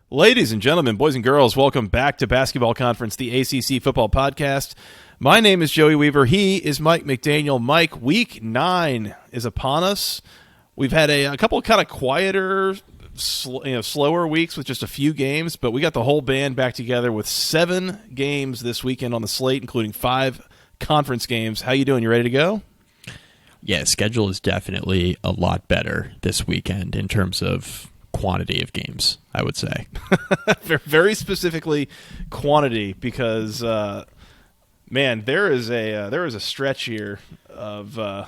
Ladies and gentlemen, boys and girls, welcome back to Basketball Conference, the ACC Football Podcast. My name is Joey Weaver. He is Mike McDaniel. Mike, Week 9 is upon us. We've had a couple of kind of quieter, slower weeks with just a few games, but we got the whole band back together with 7 games this weekend on the slate, including 5 conference games. How you doing? You ready to go? Yeah, schedule is definitely a lot better this weekend in terms of quantity of games, I would say. Very specifically quantity, because man, there is a stretch here of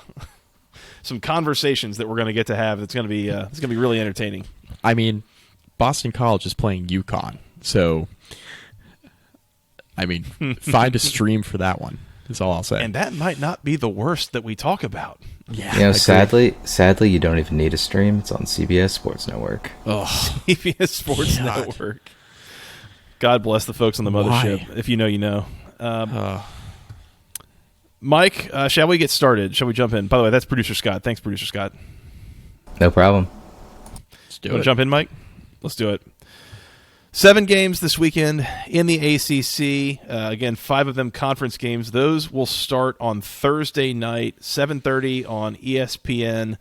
some conversations that we're going to get to have. It's going to be really entertaining. I mean, Boston College is playing UConn, so I mean, find a stream for that one. Is all I'll say. And that might not be the worst that we talk about. Yeah, sadly, you don't even need a stream. It's on CBS Sports Network. Oh, CBS Sports Network. God bless the folks on the mothership. Why? If you know, you know. Mike, shall we get started? Shall we jump in? By the way, that's Producer Scott. Thanks, Producer Scott. No problem. Let's do it. Want to jump in, Mike? Let's do it. 7 games this weekend in the ACC. Again, 5 of them conference games. Those will start on Thursday night, 7:30 on ESPN,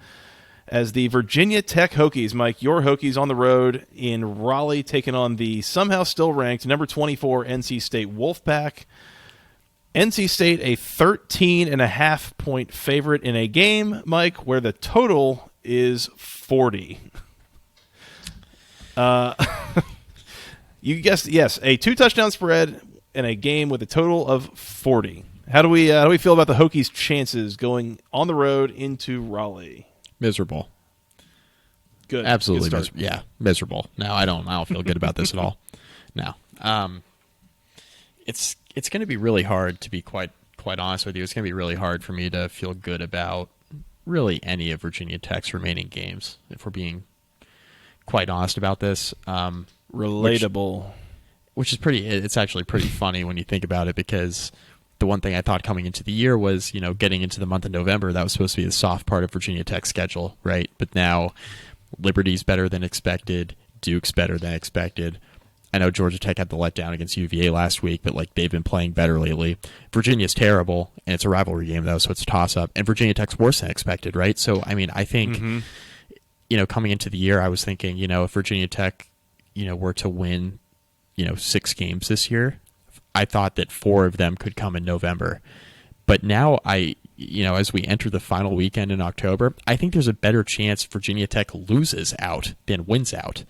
as the Virginia Tech Hokies, Mike, your Hokies on the road in Raleigh, taking on the somehow still ranked number 24 NC State Wolfpack. NC State a 13.5-point favorite in a game, Mike, where the total is 40. You guessed, yes, a 2-touchdown spread in a game with a total of 40. How do we feel about the Hokies' chances going on the road into Raleigh? Miserable. Good. Absolutely. Good Miserable. No, I don't feel good about this at all. No. It's going to be really hard, to be quite honest with you. It's going to be really hard for me to feel good about really any of Virginia Tech's remaining games, if we're being quite honest about this. Relatable. Which is it's actually pretty funny when you think about it, because the one thing I thought coming into the year was, getting into the month of November, that was supposed to be the soft part of Virginia Tech's schedule, right? But now Liberty's better than expected, Duke's better than expected. I know Georgia Tech had the letdown against UVA last week, but they've been playing better lately. Virginia's terrible, and it's a rivalry game though, so it's a toss-up. And Virginia Tech's worse than expected, right? So I mean, I think coming into the year, I was thinking, if Virginia Tech were to win, 6 games this year, I thought that 4 of them could come in November. But now as we enter the final weekend in October, I think there's a better chance Virginia Tech loses out than wins out.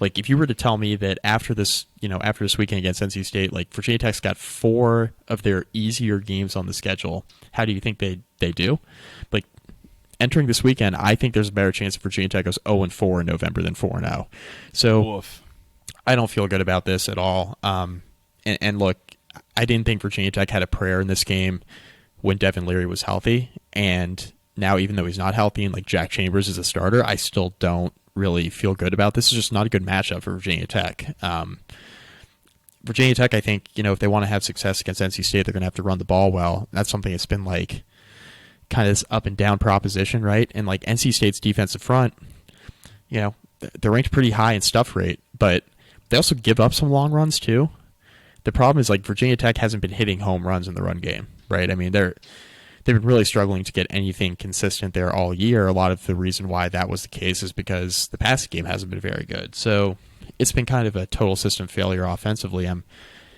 If you were to tell me that after this weekend against NC State, Virginia Tech's got 4 of their easier games on the schedule, how do you think they do? Entering this weekend, I think there's a better chance Virginia Tech goes 0-4 in November than 4-0. So I don't feel good about this at all. And look, I didn't think Virginia Tech had a prayer in this game when Devin Leary was healthy. And now, even though he's not healthy and Jack Chambers is a starter, I still don't really feel good about this. It's just not a good matchup for Virginia Tech. Virginia Tech, I think, if they want to have success against NC State, they're going to have to run the ball well. That's something that's been kind of this up and down proposition, right? And NC State's defensive front, they're ranked pretty high in stuff rate, but they also give up some long runs too. The problem is Virginia Tech hasn't been hitting home runs in the run game, right? I mean, they've been really struggling to get anything consistent there all year. A lot of the reason why that was the case is because the passing game hasn't been very good. So it's been kind of a total system failure offensively.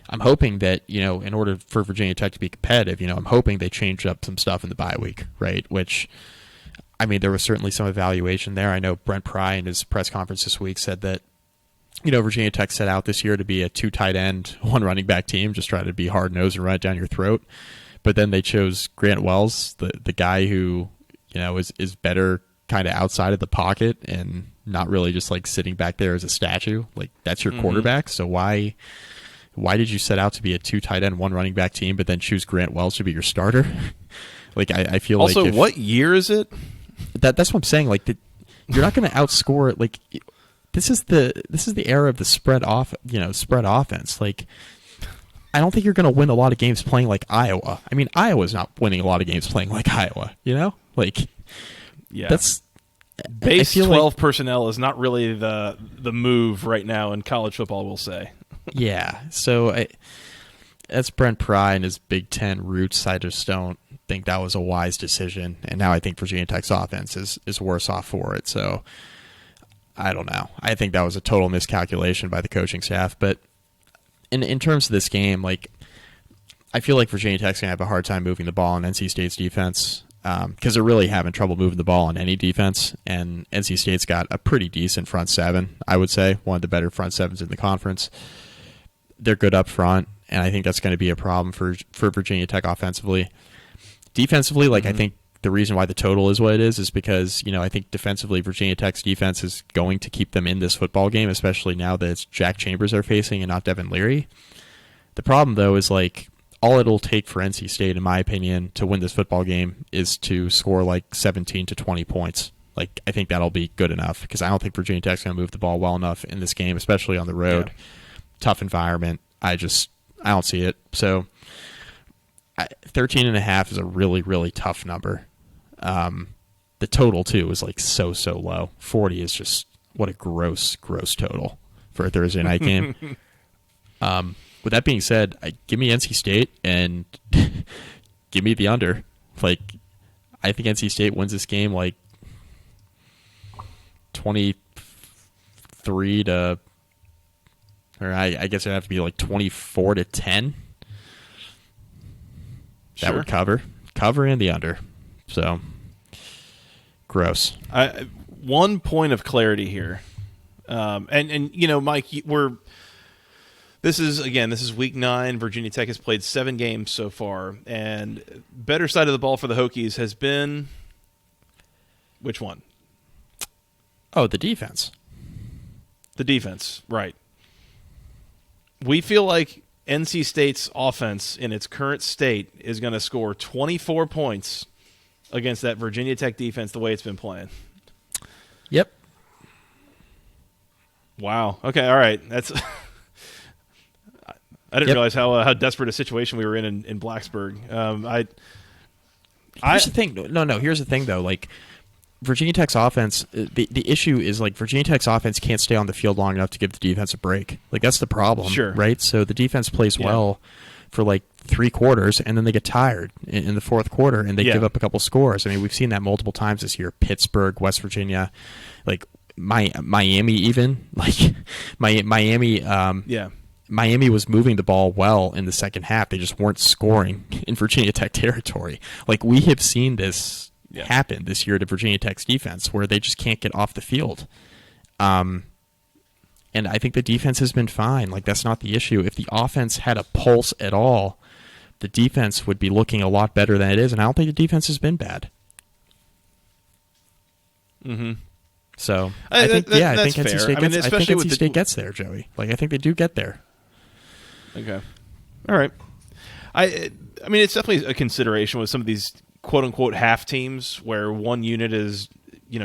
I'm hoping that, in order for Virginia Tech to be competitive, I'm hoping they change up some stuff in the bye week, right? Which, I mean, there was certainly some evaluation there. I know Brent Pry in his press conference this week said that, Virginia Tech set out this year to be a 2 tight end, 1 running back team, just try to be hard-nosed and run it down your throat. But then they chose Grant Wells, the guy who, is better kind of outside of the pocket and not really just sitting back there as a statue. That's your quarterback. So why did you set out to be a 2 tight end, 1 running back team, but then choose Grant Wells to be your starter? I feel also, what year is it? That's what I'm saying. You're not going to outscore it. This is the era of the spread offense. I don't think you're going to win a lot of games playing like Iowa. I mean, Iowa's not winning a lot of games playing like Iowa. Yeah. That's Base feel 12 personnel is not really the move right now in college football, we'll say. Yeah, so that's Brent Pry and his Big Ten roots. I just don't think that was a wise decision, and now I think Virginia Tech's offense is worse off for it. So I don't know. I think that was a total miscalculation by the coaching staff. But in terms of this game, like, I feel like Virginia Tech's going to have a hard time moving the ball on NC State's defense because they're really having trouble moving the ball on any defense, and NC State's got a pretty decent front seven, I would say, one of the better front sevens in the conference. They're good up front, and I think that's going to be a problem for Virginia Tech offensively. Defensively, I think the reason why the total is what it is because, I think defensively Virginia Tech's defense is going to keep them in this football game, especially now that it's Jack Chambers they're facing and not Devin Leary. The problem, though, is all it'll take for NC State, in my opinion, to win this football game is to score 17 to 20 points. I think that'll be good enough because I don't think Virginia Tech's going to move the ball well enough in this game, especially on the road. Yeah. Tough environment. I don't see it. So 13.5 is a really, really tough number. The total, too, is so low. 40 is just what a gross total for a Thursday night game. With that being said, give me NC State and give me the under. I think NC State wins this game 23 to, or I guess it'd have to be 24 to 10. That would cover and the under. So gross. 1 point of clarity here, and Mike, This is week 9. Virginia Tech has played 7 games so far, and better side of the ball for the Hokies has been which one? Oh, the defense. The defense, right. We feel like NC State's offense in its current state is going to score 24 points against that Virginia Tech defense the way it's been playing. Yep. Wow. Okay, all right. That's I didn't realize how desperate a situation we were in Blacksburg. Here's the thing. No. Here's the thing, though. Virginia Tech's offense, the issue is Virginia Tech's offense can't stay on the field long enough to give the defense a break. That's the problem, sure. Right? So the defense plays well for 3 quarters, and then they get tired in the fourth quarter, and they give up a couple scores. I mean, we've seen that multiple times this year. Pittsburgh, West Virginia, Miami, even Miami. Miami was moving the ball well in the second half. They just weren't scoring in Virginia Tech territory. We have seen this happen this year to Virginia Tech's defense, where they just can't get off the field. And I think the defense has been fine. That's not the issue. If the offense had a pulse at all, the defense would be looking a lot better than it is, and I don't think the defense has been bad. Mm-hmm. So I think NC State gets, I think NC State gets there, Joey. I think they do get there. Okay. All right. I mean, it's definitely a consideration with some of these quote-unquote half teams where one unit is,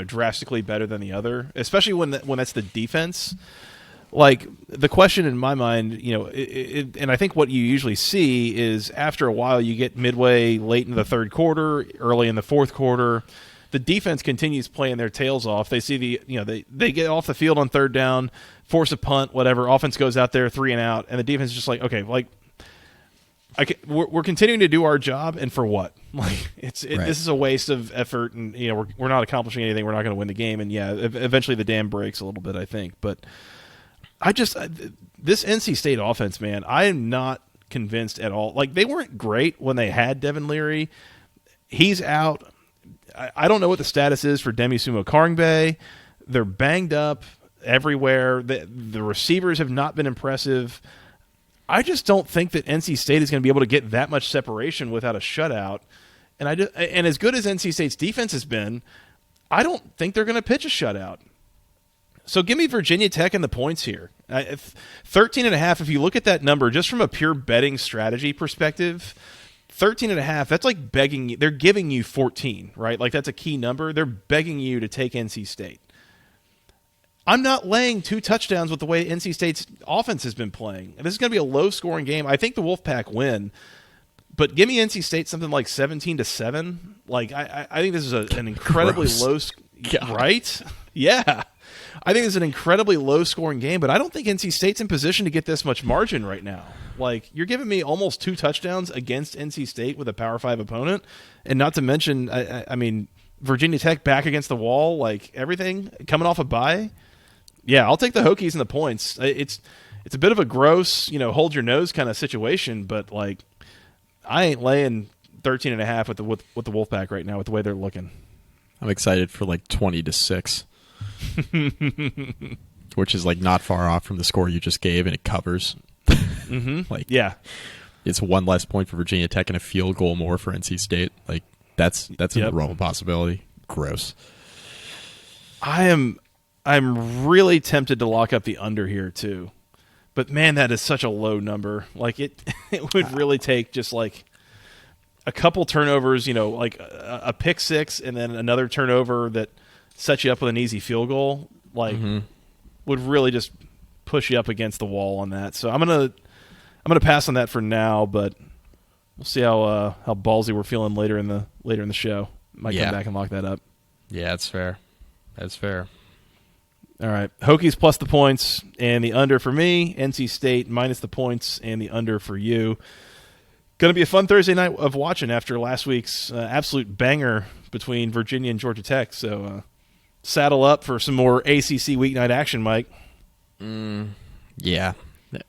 drastically better than the other, especially when that's the defense. The question in my mind, and I think what you usually see is after a while you get midway late in the third quarter, early in the fourth quarter, the defense continues playing their tails off. They see they get off the field on third down, force a punt, whatever. Offense goes out there 3 and out, and the defense is just okay, we're continuing to do our job, and for what? This is a waste of effort, and we're not accomplishing anything. We're not going to win the game, and eventually the dam breaks a little bit, I think. But this NC State offense, man, I am not convinced at all. They weren't great when they had Devin Leary. He's out. I don't know what the status is for Demi Sumo-Karngbe. They're banged up everywhere. The receivers have not been impressive. I just don't think that NC State is going to be able to get that much separation without a shutout. And as good as NC State's defense has been, I don't think they're going to pitch a shutout. So give me Virginia Tech and the points here. 13.5, if you look at that number, just from a pure betting strategy perspective, 13.5, that's begging you. They're giving you 14, right? That's a key number. They're begging you to take NC State. I'm not laying 2 touchdowns with the way NC State's offense has been playing. This is going to be a low-scoring game. I think the Wolfpack win, but give me NC State something 17-7. I think this is an incredibly low. God. Right? Yeah. I think it's an incredibly low-scoring game, but I don't think NC State's in position to get this much margin right now. Like, you're giving me almost 2 touchdowns against NC State with a Power 5 opponent, and not to mention, I mean, Virginia Tech back against the wall, like, everything coming off a bye. Yeah, I'll take the Hokies and the points. It's a bit of a gross, hold your nose kind of situation, but, like, I ain't laying 13.5 with the Wolfpack right now with the way they're looking. I'm excited for like 20-6. Which is like not far off from the score you just gave, and it covers. Like, yeah, it's 1 less point for Virginia Tech and a field goal more for NC State. Like, that's in the realm of possibility. Gross. I'm really tempted to lock up the under here too, but man, that is such a low number. Like, it would really take just like a couple turnovers, like a pick six, and then another turnover that sets you up with an easy field goal. Like, would really just push you up against the wall on that. So I'm gonna pass on that for now, but we'll see how ballsy we're feeling later in the show. Might come back and lock that up. Yeah, that's fair. That's fair. All right, Hokies plus the points and the under for me. NC State minus the points and the under for you. Going to be a fun Thursday night of watching after last week's absolute banger between Virginia and Georgia Tech. So saddle up for some more ACC weeknight action, Mike. Yeah,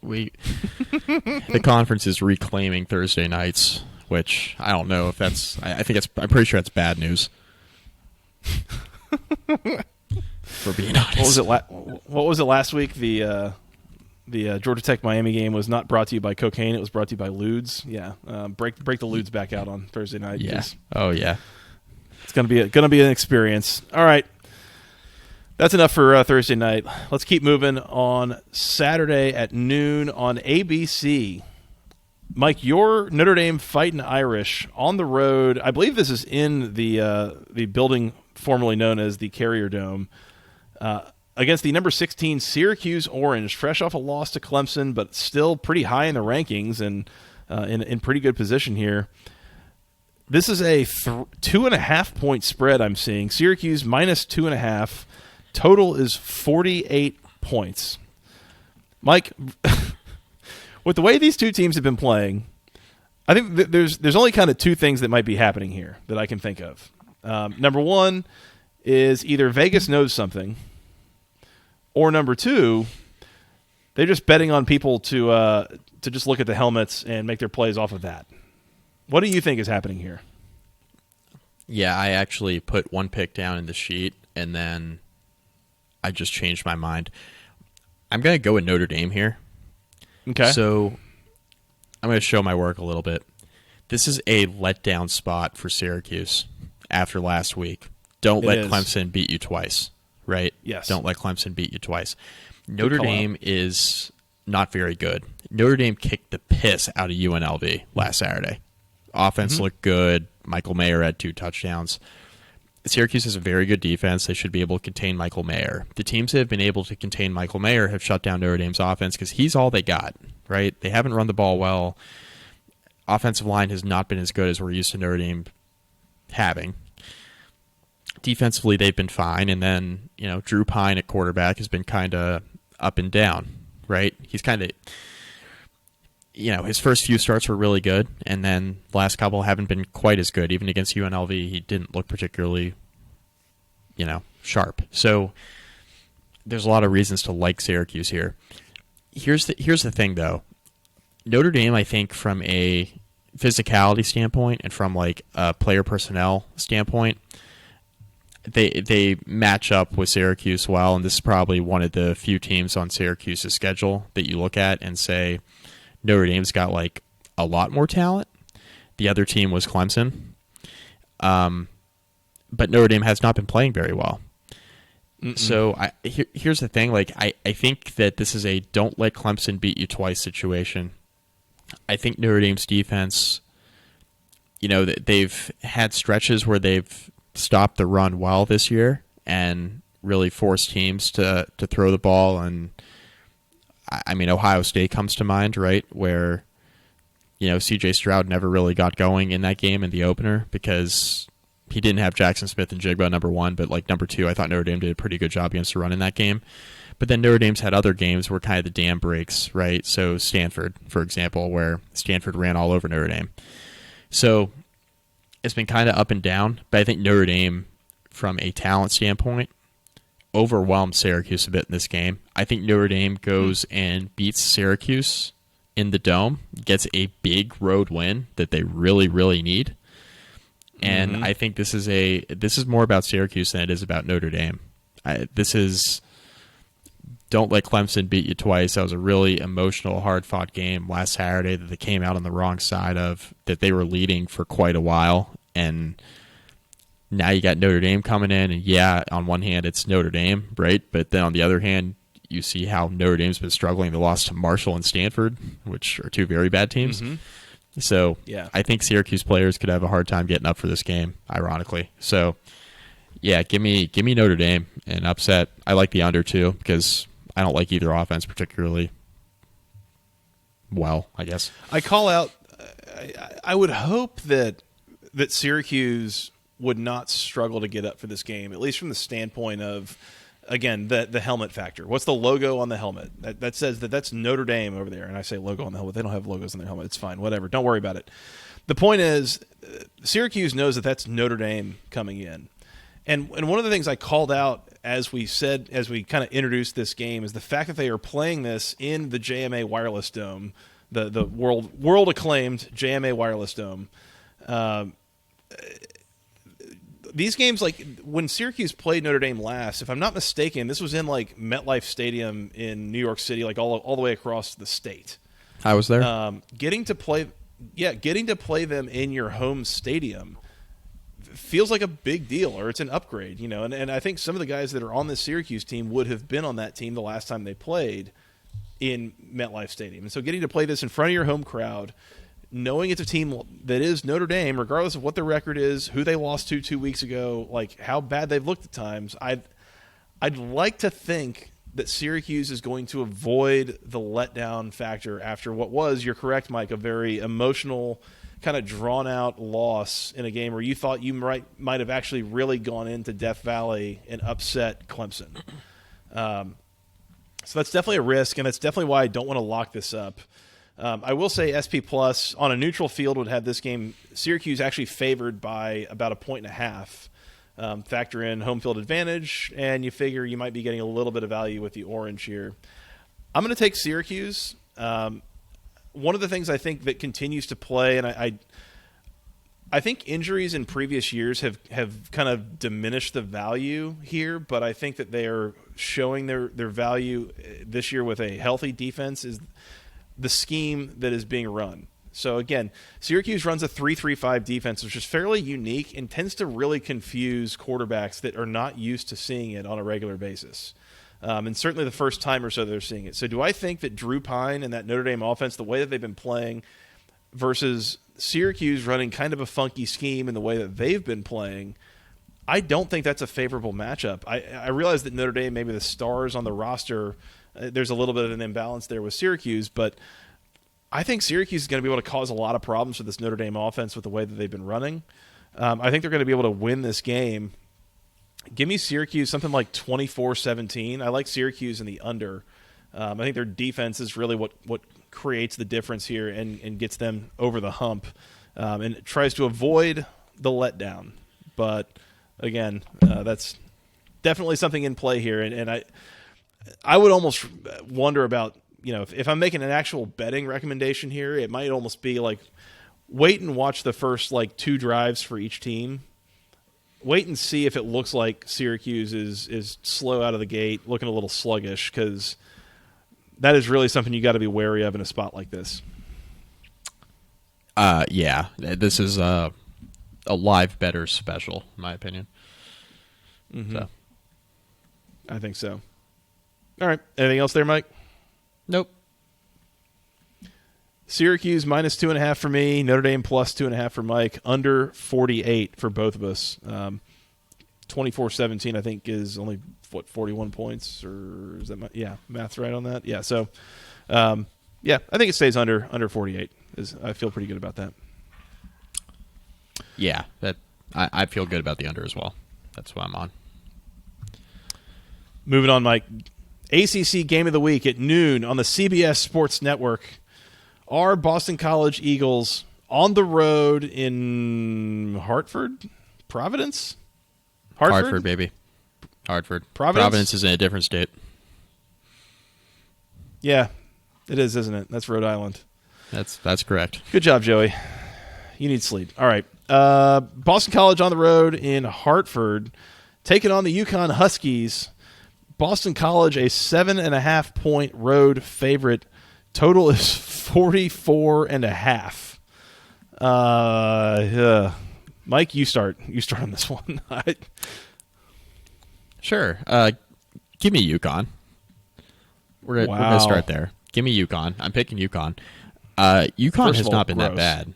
the conference is reclaiming Thursday nights, which I don't know if that's. I'm pretty sure that's bad news. For being honest, what was it last week? The Georgia Tech Miami game was not brought to you by cocaine; it was brought to you by lewds. Yeah, break the lewds back out on Thursday night. Yeah. Oh yeah. It's gonna be an experience. All right. That's enough for Thursday night. Let's keep moving on Saturday at noon on ABC. Mike, your Notre Dame Fighting Irish on the road. I believe this is in the building formerly known as the Carrier Dome against the number 16 Syracuse Orange, fresh off a loss to Clemson, but still pretty high in the rankings and in pretty good position here. This is a 2.5 point spread I'm seeing. Syracuse minus 2.5. Total is 48 points. Mike, with the way these two teams have been playing, I think there's only kind of 2 things that might be happening here that I can think of. Number 1 is either Vegas knows something, or number 2, they're just betting on people to just look at the helmets and make their plays off of that. What do you think is happening here? Yeah, I actually put 1 pick down in the sheet, and then I just changed my mind. I'm going to go with Notre Dame here. Okay. So I'm going to show my work a little bit. This is a letdown spot for Syracuse after last week. Don't let Clemson beat you twice, right? Yes. Don't let Clemson beat you twice. Notre Dame is not very good. Notre Dame kicked the piss out of UNLV last Saturday. Offense looked good. Michael Mayer had 2 touchdowns. Syracuse has a very good defense. They should be able to contain Michael Mayer. The teams that have been able to contain Michael Mayer have shut down Notre Dame's offense because he's all they got, right? They haven't run the ball well. Offensive line has not been as good as we're used to Notre Dame having. Defensively, they've been fine. And then, Drew Pine at quarterback has been kind of up and down, right? He's kind of... his first few starts were really good, and then the last couple haven't been quite as good. Even against UNLV, he didn't look particularly, sharp. So there's a lot of reasons to like Syracuse here. Here's the thing, though. Notre Dame, I think, from a physicality standpoint and from like a player personnel standpoint, they match up with Syracuse well, and this is probably one of the few teams on Syracuse's schedule that you look at and say, Notre Dame's got like a lot more talent. The other team was Clemson. But Notre Dame has not been playing very well. So here's the thing. Like I think that this is a don't let Clemson beat you twice situation. I think Notre Dame's defense, they've had stretches where they've stopped the run well this year and really forced teams to throw the ball. And I mean, Ohio State comes to mind, right? Where, C.J. Stroud never really got going in that game in the opener because he didn't have Jackson Smith and Jigba number one, but like number two, I thought Notre Dame did a pretty good job against the run in that game. But then Notre Dame's had other games where kind of the dam breaks, right? So Stanford, for example, where Stanford ran all over Notre Dame. So it's been kind of up and down, but I think Notre Dame, from a talent standpoint, overwhelmed Syracuse a bit in this game. I think Notre Dame goes and beats Syracuse in the Dome, gets a big road win that they really, really need. And I think this is more about Syracuse than it is about Notre Dame. Don't let Clemson beat you twice. That was a really emotional, hard-fought game last Saturday that they came out on the wrong side of, that they were leading for quite a while. And now you got Notre Dame coming in, and yeah, on one hand, it's Notre Dame, right? But then on the other hand, you see how Notre Dame's been struggling. They lost to Marshall and Stanford, which are two very bad teams. So yeah. I think Syracuse players could have a hard time getting up for this game, ironically. So yeah, give me Notre Dame and upset. I like the under too, because I don't like either offense particularly well, I guess. I call out. I would hope that Syracuse would not struggle to get up for this game, at least from the standpoint of, again, the helmet factor. What's the logo on the helmet? That says that's Notre Dame over there. And I say logo on the helmet. They don't have logos on their helmet. It's fine. Whatever. Don't worry about it. The point is, Syracuse knows that that's Notre Dame coming in. And one of the things I called out as we kind of introduced this game is the fact that they are playing this in the JMA Wireless Dome, the world acclaimed JMA Wireless Dome. These games, like when Syracuse played Notre Dame last, if I'm not mistaken, this was in like MetLife Stadium in New York City, like all the way across the state. I was there. Getting to play them in your home stadium feels like a big deal, or it's an upgrade, you know. And I think some of the guys that are on this Syracuse team would have been on that team the last time they played in MetLife Stadium. And so getting to play this in front of your home crowd, knowing it's a team that is Notre Dame, regardless of what their record is, who they lost to 2 weeks ago, like how bad they've looked at times, I'd like to think that Syracuse is going to avoid the letdown factor after what was, you're correct, Mike, a very emotional, kind of drawn-out loss in a game where you thought you might have actually really gone into Death Valley and upset Clemson. So that's definitely a risk, and that's definitely why I don't want to lock this up. I will say SP Plus on a neutral field would have this game Syracuse actually favored by about 1.5. Factor in home field advantage, and you figure you might be getting a little bit of value with the orange here. I'm going to take Syracuse. One of the things I think that continues to play, and I think injuries in previous years have kind of diminished the value here, but I think that they are showing their value this year with a healthy defense is the scheme that is being run. So again, Syracuse runs a 3-3-5 defense, which is fairly unique and tends to really confuse quarterbacks that are not used to seeing it on a regular basis. And certainly the first time or so they're seeing it. So do I think that Drew Pine and that Notre Dame offense, the way that they've been playing versus Syracuse running kind of a funky scheme in the way that they've been playing, I don't think that's a favorable matchup. I realize that Notre Dame, maybe the stars on the roster, there's a little bit of an imbalance there with Syracuse, but I think Syracuse is going to be able to cause a lot of problems for this Notre Dame offense with the way that they've been running. I think they're going to be able to win this game. Give me Syracuse something like 24-17. I like Syracuse in the under. I think their defense is really what creates the difference here and gets them over the hump and tries to avoid the letdown. But, again, that's definitely something in play here. And I would almost wonder about, you know, if I'm making an actual betting recommendation here, it might almost be like wait and watch the first like 2 drives for each team. Wait and see if it looks like Syracuse is slow out of the gate, looking a little sluggish, because that is really something you got to be wary of in a spot like this. Yeah, this is a live better special, in my opinion. Mm-hmm. So. I think so. All right. Anything else there, Mike? Nope. Syracuse minus 2.5 for me. Notre Dame plus 2.5 for Mike. Under 48 for both of us. 24-17, I think, is only 41 points, or is that math's right on that? Yeah. So, I think it stays under 48. I feel pretty good about that. Yeah, I feel good about the under as well. That's what I'm on. Moving on, Mike. ACC Game of the Week at noon on the CBS Sports Network. Are Boston College Eagles on the road in Hartford? Providence? Hartford, baby. Hartford. Providence is in a different state. Yeah, it is, isn't it? That's Rhode Island. That's correct. Good job, Joey. You need sleep. All right. Boston College on the road in Hartford, taking on the UConn Huskies. Boston College, a 7.5-point road favorite. Total is 44.5. Mike, you start. You start on this one. Sure. Give me UConn. We're gonna start there. Give me UConn. I'm picking UConn. UConn has not been that bad.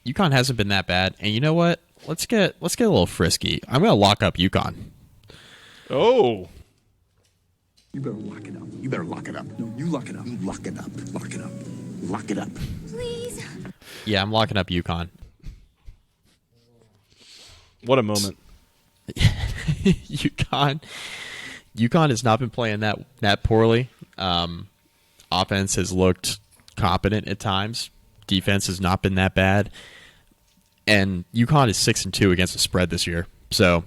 UConn hasn't been that bad. And you know what? Let's get a little frisky. I'm gonna lock up UConn. Oh. You better lock it up. You better lock it up. No, you lock it up. You lock it up. Lock it up. Lock it up. Please. Yeah, I'm locking up UConn. What a moment. UConn has not been playing that poorly. Offense has looked competent at times. Defense has not been that bad. And UConn is 6-2 against the spread this year. So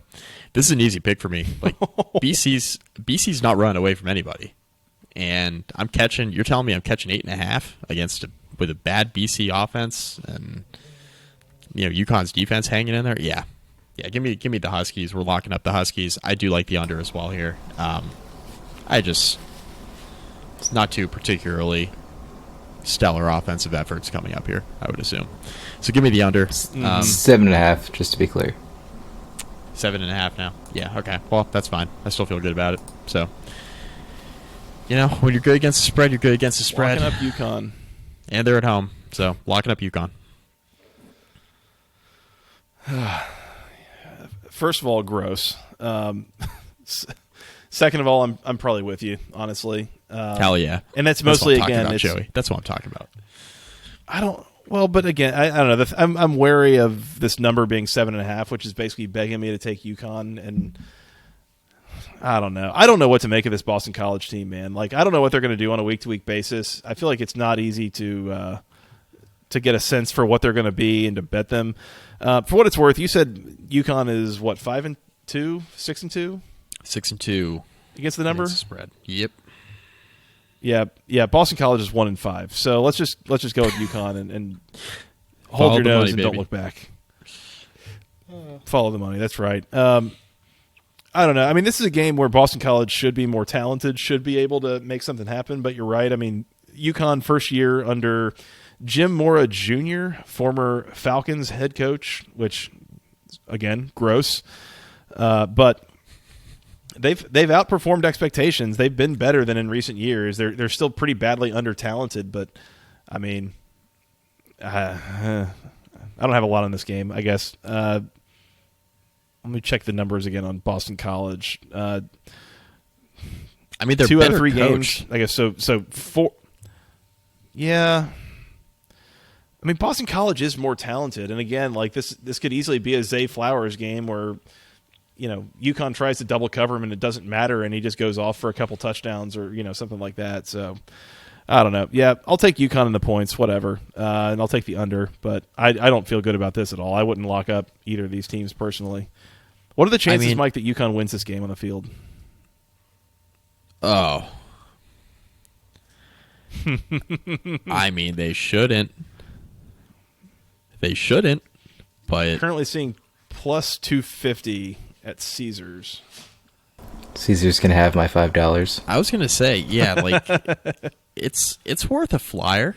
this is an easy pick for me. Like BC's not running away from anybody. And you're telling me I'm catching 8.5 with a bad BC offense and UConn's defense hanging in there? Yeah. Yeah, give me the Huskies. We're locking up the Huskies. I do like the under as well here. It's not too particularly stellar offensive efforts coming up here, I would assume. So give me the under. 7.5, just to be clear. 7.5 now. Yeah, okay. Well, that's fine. I still feel good about it. So, when you're good against the spread, you're good against the spread. Locking up UConn. And they're at home. So, locking up UConn. First of all, gross. Second of all, I'm probably with you, honestly. Hell yeah. And that's mostly, Joey. That's what I'm talking about. But again, I don't know. I'm wary of this number being 7.5, which is basically begging me to take UConn, and I don't know. I don't know what to make of this Boston College team, man. Like, I don't know what they're going to do on a week-to-week basis. I feel like it's not easy to get a sense for what they're going to be and to bet them. For what it's worth, you said UConn is what, 5-2, 6-2? 6-2 against the number spread. Yep. Yeah. Boston College is 1-5. So let's just go with UConn and hold your nose and don't look back. Follow the money. That's right. I don't know. I mean, this is a game where Boston College should be more talented, should be able to make something happen. But you're right. I mean, UConn first year under Jim Mora Jr., former Falcons head coach, which again, gross. But they've outperformed expectations. They've been better than in recent years. They're still pretty badly under talented, but I mean, I don't have a lot on this game, I guess. Let me check the numbers again on Boston College. I mean, they're 2 out of 3 coached. games. I guess so 4. Yeah. I mean, Boston College is more talented, and again, like this could easily be a Zay Flowers game where UConn tries to double cover him and it doesn't matter, and he just goes off for a couple touchdowns or something like that. So I don't know. Yeah, I'll take UConn in the points, whatever, and I'll take the under. But I don't feel good about this at all. I wouldn't lock up either of these teams personally. What are the chances, Mike, that UConn wins this game on the field? Oh, I mean, they shouldn't. They shouldn't. But currently seeing plus 250 at Caesars. Caesars can have my $5. I was gonna say, yeah, like it's worth a flyer.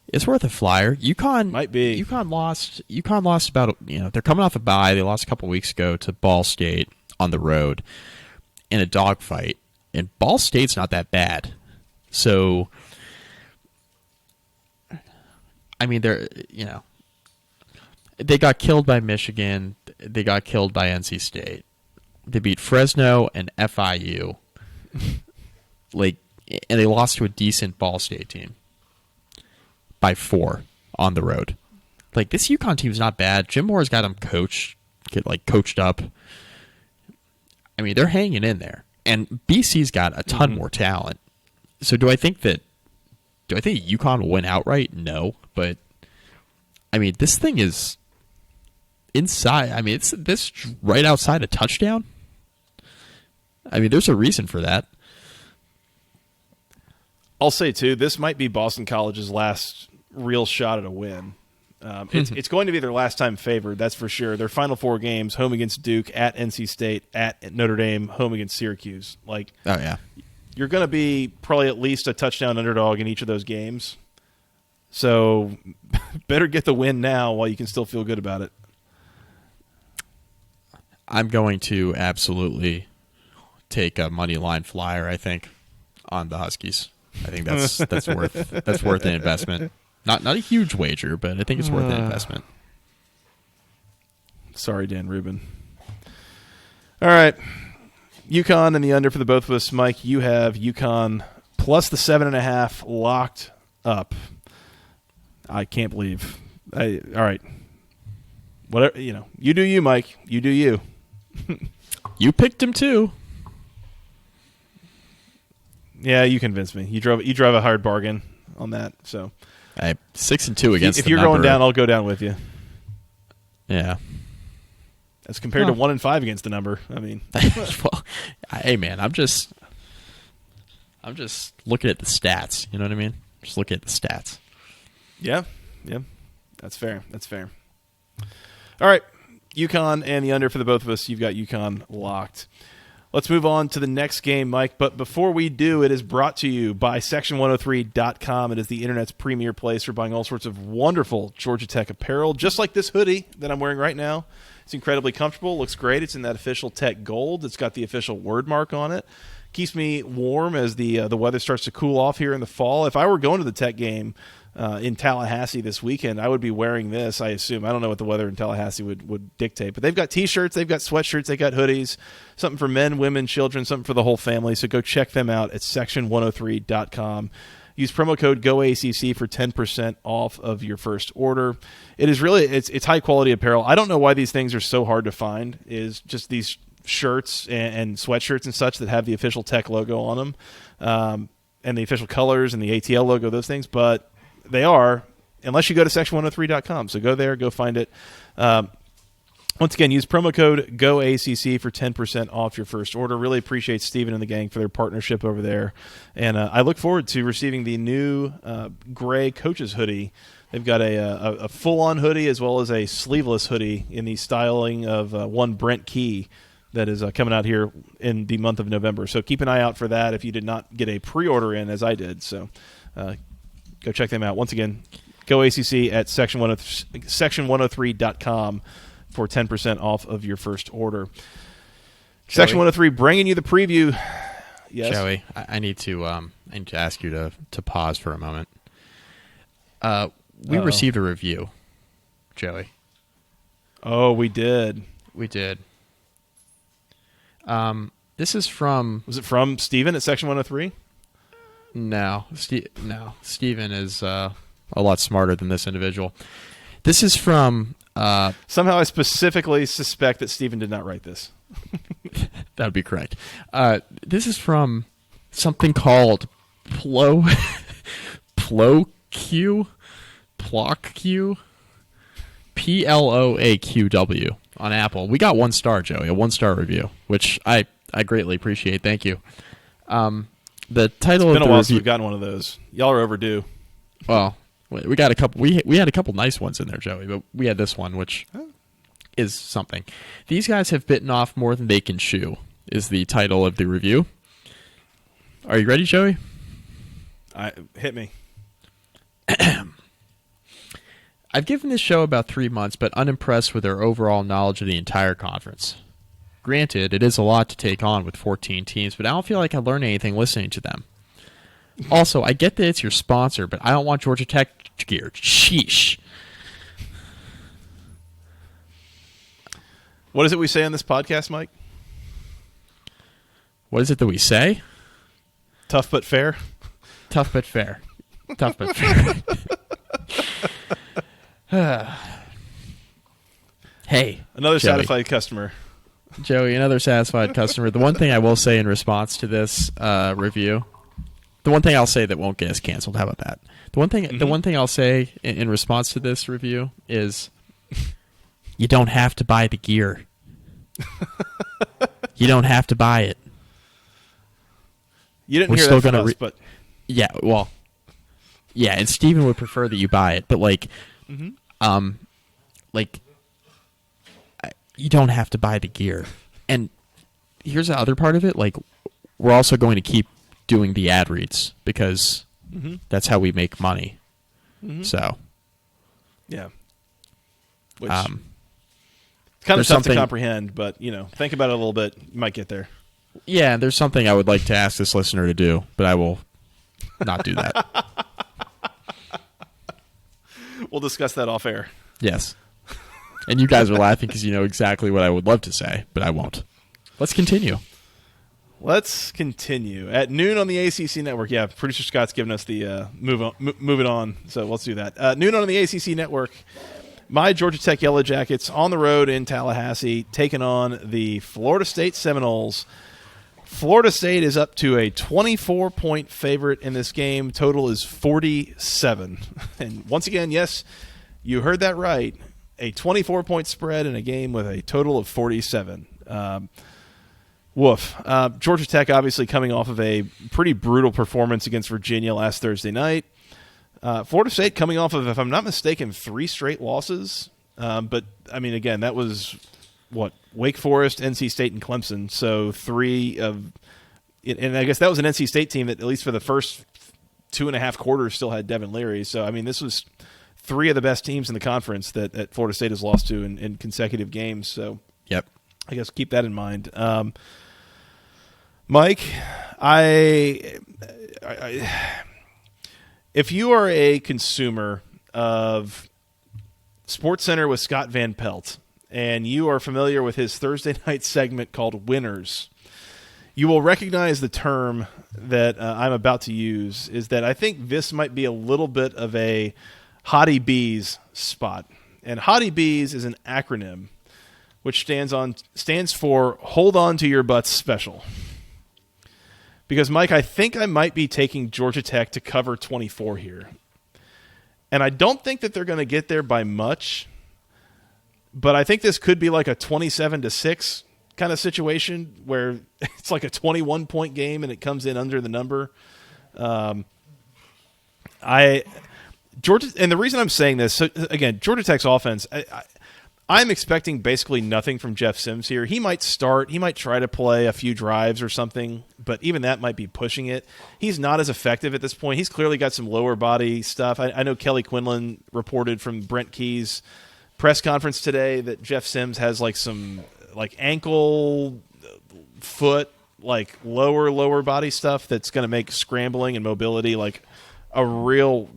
It's worth a flyer. UConn might be. UConn lost about they're coming off a bye. They lost a couple weeks ago to Ball State on the road in a dogfight, and Ball State's not that bad. So, I mean, they got killed by Michigan. They got killed by NC State. They beat Fresno and FIU. And they lost to a decent Ball State team by 4 on the road. Like, this UConn team's not bad. Jim Moore's got them coached up. I mean, they're hanging in there. And BC's got a ton more talent. So do I think UConn will win outright? No. But, I mean, this thing is inside. I mean, it's this right outside a touchdown. I mean, there's a reason for that. I'll say, too, this might be Boston College's last real shot at a win. It's going to be their last time favored, that's for sure. Their final 4 games, home against Duke, at NC State, at Notre Dame, home against Syracuse. Like, oh, yeah. You're going to be probably at least a touchdown underdog in each of those games. So better get the win now while you can still feel good about it. I'm going to absolutely take a money line flyer, I think, on the Huskies. I think that's worth an investment. Not a huge wager, but I think it's worth an investment. Sorry, Dan Rubin. All right. UConn and the under for the both of us. Mike, you have UConn plus the 7.5 locked up. I can't believe. All right. Whatever, you do you, Mike. You do you. You picked him too. Yeah, you convinced me. You drove a hard bargain on that. So 6-2 against. If you're going down, I'll go down with you. Yeah. As compared to 1-5 against the number. I mean, well, hey man, I'm just looking at the stats. You know what I mean? Just looking at the stats. Yeah, that's fair. All right, UConn and the under for the both of us. You've got UConn locked. Let's move on to the next game, Mike. But before we do, it is brought to you by Section103.com. It is the internet's premier place for buying all sorts of wonderful Georgia Tech apparel, just like this hoodie that I'm wearing right now. It's incredibly comfortable. Looks great. It's in that official Tech gold. It's got the official word mark on it. Keeps me warm as the weather starts to cool off here in the fall. If I were going to the Tech game in Tallahassee this weekend, I would be wearing this, I assume. I don't know what the weather in Tallahassee would dictate. But they've got T-shirts, they've got sweatshirts, they've got hoodies, something for men, women, children, something for the whole family. So go check them out at Section103.com. Use promo code GOACC for 10% off of your first order. It is really it's high quality apparel. I don't know why these things are so hard to find. Is just these shirts and sweatshirts and such that have the official Tech logo on them, and the official colors and the ATL logo, those things. But they are, unless you go to Section103.com. So go there, go find it. Once again, use promo code GOACC for 10% off your first order. Really appreciate Steven and the gang for their partnership over there. And I look forward to receiving the new gray coach's hoodie. They've got a full-on hoodie as well as a sleeveless hoodie in the styling of one Brent Key that is coming out here in the month of November. So keep an eye out for that if you did not get a pre-order in as I did. So go check them out. Once again, GOACC at Section103.com. for 10% off of your first order. Joey. Section 103 bringing you the preview. Yes, Joey, I need to ask you to pause for a moment. We received a review, Joey. Oh, we did. We did. This is from... Was it from Steven at Section 103? No. Steven is a lot smarter than this individual. This is from... Somehow I specifically suspect that Steven did not write this. That would be correct. This is from something called Ploaqq, Ploaqw on Apple. We got 1 star, Joey, a 1-star review, which I greatly appreciate. Thank you. The title it's been of the a while review, since we've gotten one of those. Y'all are overdue. Well, we got a couple. We had a couple nice ones in there, Joey, but we had this one, which is something. These guys have bitten off more than they can chew, is the title of the review. Are you ready, Joey? Hit me. I've given this show about 3 months, but unimpressed with their overall knowledge of the entire conference. Granted, it is a lot to take on with 14 teams, but I don't feel like I learned anything listening to them. Also, I get that it's your sponsor, but I don't want Georgia Tech gear. Sheesh. What is it we say on this podcast, Mike? What is it that we say? Tough but fair. Tough but fair. Tough but fair. Hey, Another Joey. satisfied customer. Joey, another satisfied customer. The one thing I will say in response to this review, the one thing I'll say that won't get us canceled. How about that? The one thing I'll say in response to this review is, you don't have to buy the gear. You don't have to buy it. You didn't We're hear still that from gonna us, but yeah, well, yeah, and Steven would prefer that you buy it, but like, like, you don't have to buy the gear. And here's the other part of it: like, we're also going to keep doing the ad reads because that's how we make money. So, yeah, which there's kind of tough to something- comprehend, but think about it a little bit. You might get there. yeah, there's something I would like to ask this listener to do, but I will not do that. We'll discuss that off air. Yes. And you guys are laughing because you know exactly what I would love to say, but I won't. Let's continue. Let's continue at noon on the ACC network. Yeah, producer Scott's giving us the move it on. So let's do that. Noon on the ACC network. My Georgia Tech Yellow Jackets on the road in Tallahassee, taking on the Florida State Seminoles. Florida State is up to a 24-point favorite in this game. Total is 47. And once again, yes, you heard that right. A 24-point spread in a game with a total of 47. Woof. Georgia Tech obviously coming off of a pretty brutal performance against Virginia last Thursday night. Florida State coming off of, if I'm not mistaken, 3 straight losses. But, I mean, again, that was, Wake Forest, NC State, and Clemson. So 3 of – and I guess that was an NC State team that, at least for the first 2.5 quarters, still had Devin Leary. So, I mean, this was 3 of the best teams in the conference that Florida State has lost to in consecutive games. So, Yep. I guess keep that in mind. Mike, if you are a consumer of SportsCenter with Scott Van Pelt and you are familiar with his Thursday night segment called Winners, you will recognize the term that I'm about to use is that I think this might be a little bit of a Hottie Bees spot. And Hottie Bees is an acronym which stands for Hold On to Your Butts Special. Because, Mike, I think I might be taking Georgia Tech to cover 24 here. And I don't think that they're going to get there by much, but I think this could be like a 27-6 kind of situation where it's like a 21-point game and it comes in under the number. Georgia, and the reason I'm saying this, so again, Georgia Tech's offense, I'm expecting basically nothing from Jeff Sims here. He might start. He might try to play a few drives or something, but even that might be pushing it. He's not as effective at this point. He's clearly got some lower body stuff. I know Kelly Quinlan reported from Brent Key's press conference today that Jeff Sims has like some like ankle, foot, like lower body stuff that's going to make scrambling and mobility like a real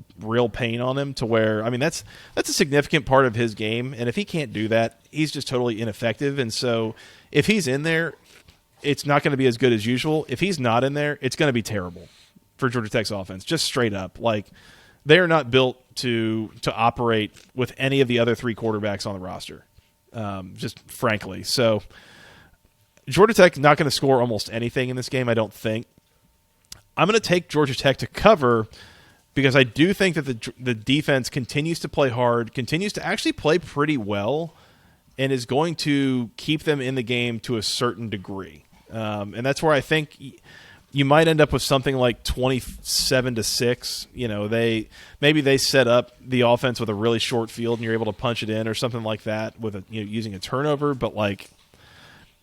pain on him, to where, I mean, that's a significant part of his game. And if he can't do that, he's just totally ineffective. And so if he's in there, it's not going to be as good as usual. If he's not in there, it's going to be terrible for Georgia Tech's offense, just straight up. Like, they're not built to operate with any of the other 3 quarterbacks on the roster, just frankly. So Georgia Tech not going to score almost anything in this game, I don't think. I'm going to take Georgia Tech to cover because I do think that the defense continues to play hard, continues to actually play pretty well, and is going to keep them in the game to a certain degree. And that's where I think you might end up with something like 27-6. You know, maybe they set up the offense with a really short field and you're able to punch it in or something like that with using a turnover. But like,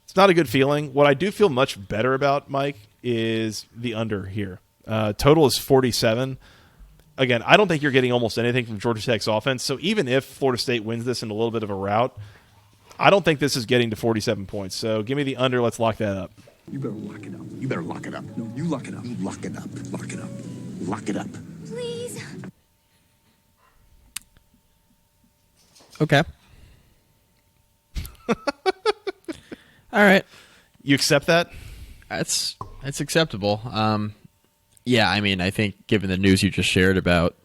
it's not a good feeling. What I do feel much better about, Mike, is the under here. Total is 47. Again, I don't think you're getting almost anything from Georgia Tech's offense. So even if Florida State wins this in a little bit of a rout, I don't think this is getting to 47 points. So give me the under. Let's lock that up. You better lock it up. You better lock it up. No, you lock it up. You lock it up. Lock it up. Lock it up. Please. Okay. All right. You accept that? That's acceptable. Yeah, I mean, I think given the news you just shared about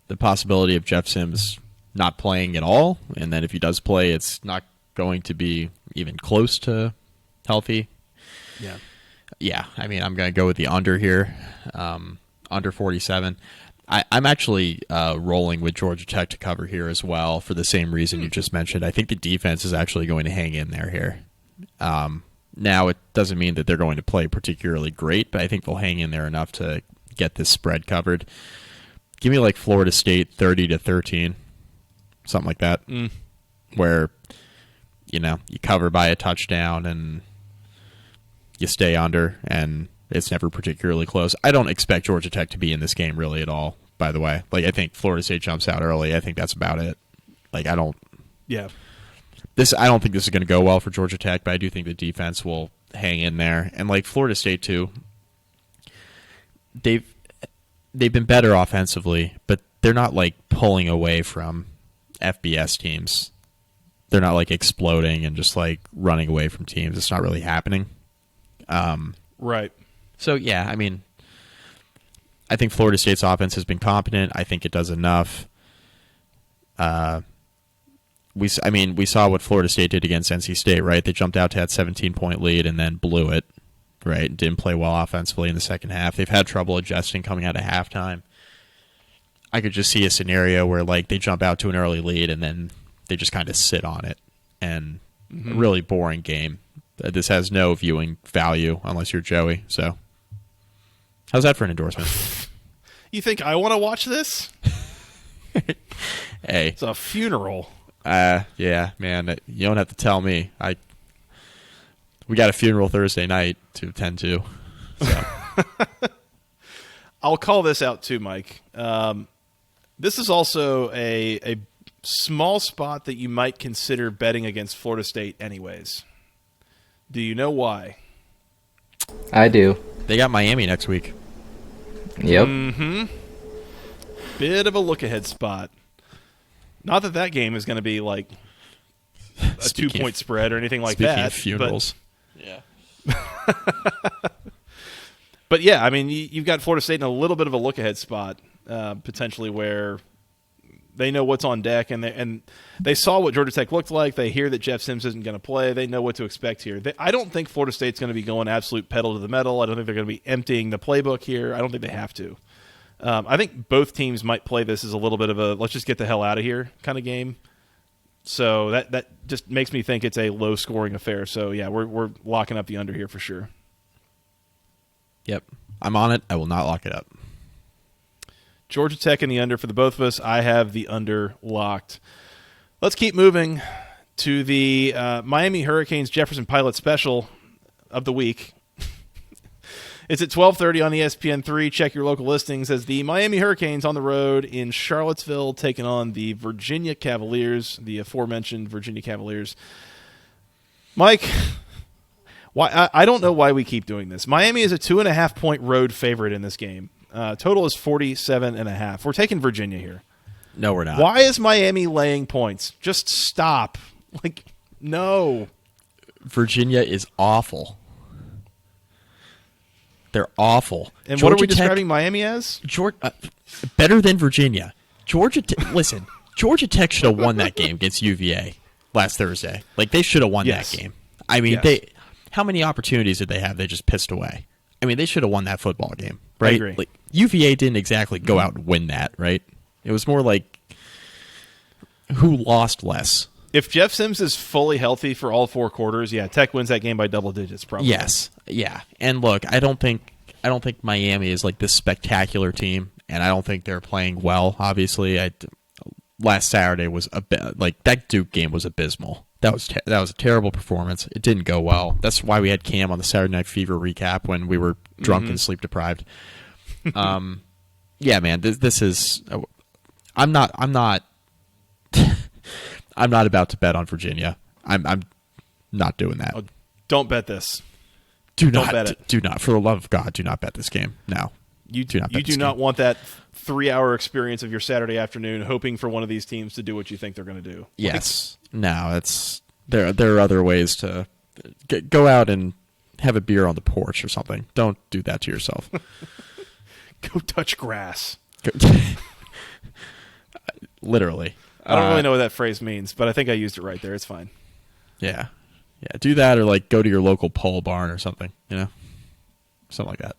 the possibility of Jeff Sims not playing at all, and then if he does play, it's not going to be even close to healthy. Yeah, I mean, I'm going to go with the under here, under 47. I'm actually rolling with Georgia Tech to cover here as well for the same reason you just mentioned. I think the defense is actually going to hang in there here. Now, it doesn't mean that they're going to play particularly great, but I think they'll hang in there enough to get this spread covered. Give me like Florida State 30-13, something like that, where you cover by a touchdown and you stay under, and it's never particularly close. I don't expect Georgia Tech to be in this game really at all, by the way. Like, I think Florida State jumps out early. I think that's about it. Like, I don't think this is going to go well for Georgia Tech, but I do think the defense will hang in there. And like Florida State too, they've been better offensively, but they're not like pulling away from FBS teams. They're not like exploding and just like running away from teams. It's not really happening. Right. So yeah, I mean, I think Florida State's offense has been competent. I think it does enough. We saw what Florida State did against NC State, right? They jumped out to that 17-point lead and then blew it, right? Didn't play well offensively in the second half. They've had trouble adjusting coming out of halftime. I could just see a scenario where like they jump out to an early lead and then they just kind of sit on it, and a really boring game. This has no viewing value unless you're Joey. So, how's that for an endorsement? You think I want to watch this? Hey, it's a funeral. Yeah, man. You don't have to tell me. We got a funeral Thursday night to attend to. So. I'll call this out too, Mike. This is also a small spot that you might consider betting against Florida State anyways. Do you know why? I do. They got Miami next week. Yep. Mm-hmm. Bit of a look-ahead spot. Not that game is going to be like a 2-point spread or anything like that. Speaking of funerals. But yeah, I mean, you've got Florida State in a little bit of a look-ahead spot, potentially, where they know what's on deck, and they saw what Georgia Tech looked like. They hear that Jeff Sims isn't going to play. They know what to expect here. I don't think Florida State's going to be going absolute pedal to the metal. I don't think they're going to be emptying the playbook here. I don't think they have to. I think both teams might play this as a little bit of a let's just get the hell out of here kind of game. So that just makes me think it's a low-scoring affair. So, yeah, we're locking up the under here for sure. Yep. I'm on it. I will not lock it up. Georgia Tech in the under for the both of us. I have the under locked. Let's keep moving to the Miami Hurricanes Jefferson Pilot special of the week. It's at 12:30 on ESPN3. Check your local listings as the Miami Hurricanes on the road in Charlottesville taking on the Virginia Cavaliers, the aforementioned Virginia Cavaliers. Mike, I don't know why we keep doing this. Miami is a 2.5-point road favorite in this game. Total is 47.5. We're taking Virginia here. No, we're not. Why is Miami laying points? Just stop. No. Virginia is awful. They're awful. And Georgia what are we Tech, describing Miami as? Better than Virginia. Listen, Georgia Tech should have won that game against UVA last Thursday. They should have won that game. I mean, how many opportunities did they have? They just pissed away. I mean, they should have won that football game, right? I agree. UVA didn't exactly go out and win that, right? It was more like who lost less. If Jeff Sims is fully healthy for all 4 quarters, yeah, Tech wins that game by double digits, probably. Yes, yeah. And look, I don't think Miami is this spectacular team, and I don't think they're playing well. Obviously, last Saturday was that Duke game was abysmal. That was a terrible performance. It didn't go well. That's why we had Cam on the Saturday Night Fever recap when we were drunk and sleep deprived. Yeah, man, this is. I'm not about to bet on Virginia. I'm not doing that. Oh, don't bet this. Don't bet it. Do not, for the love of God, do not bet this game. No, you do not want that 3-hour experience of your Saturday afternoon hoping for one of these teams to do what you think they're going to do. Yes. No, there are other ways to go out and have a beer on the porch or something. Don't do that to yourself. Go touch grass. Literally. I don't really know what that phrase means, but I think I used it right there. It's fine. Yeah. Yeah, do that or like go to your local pole barn or something, something like that.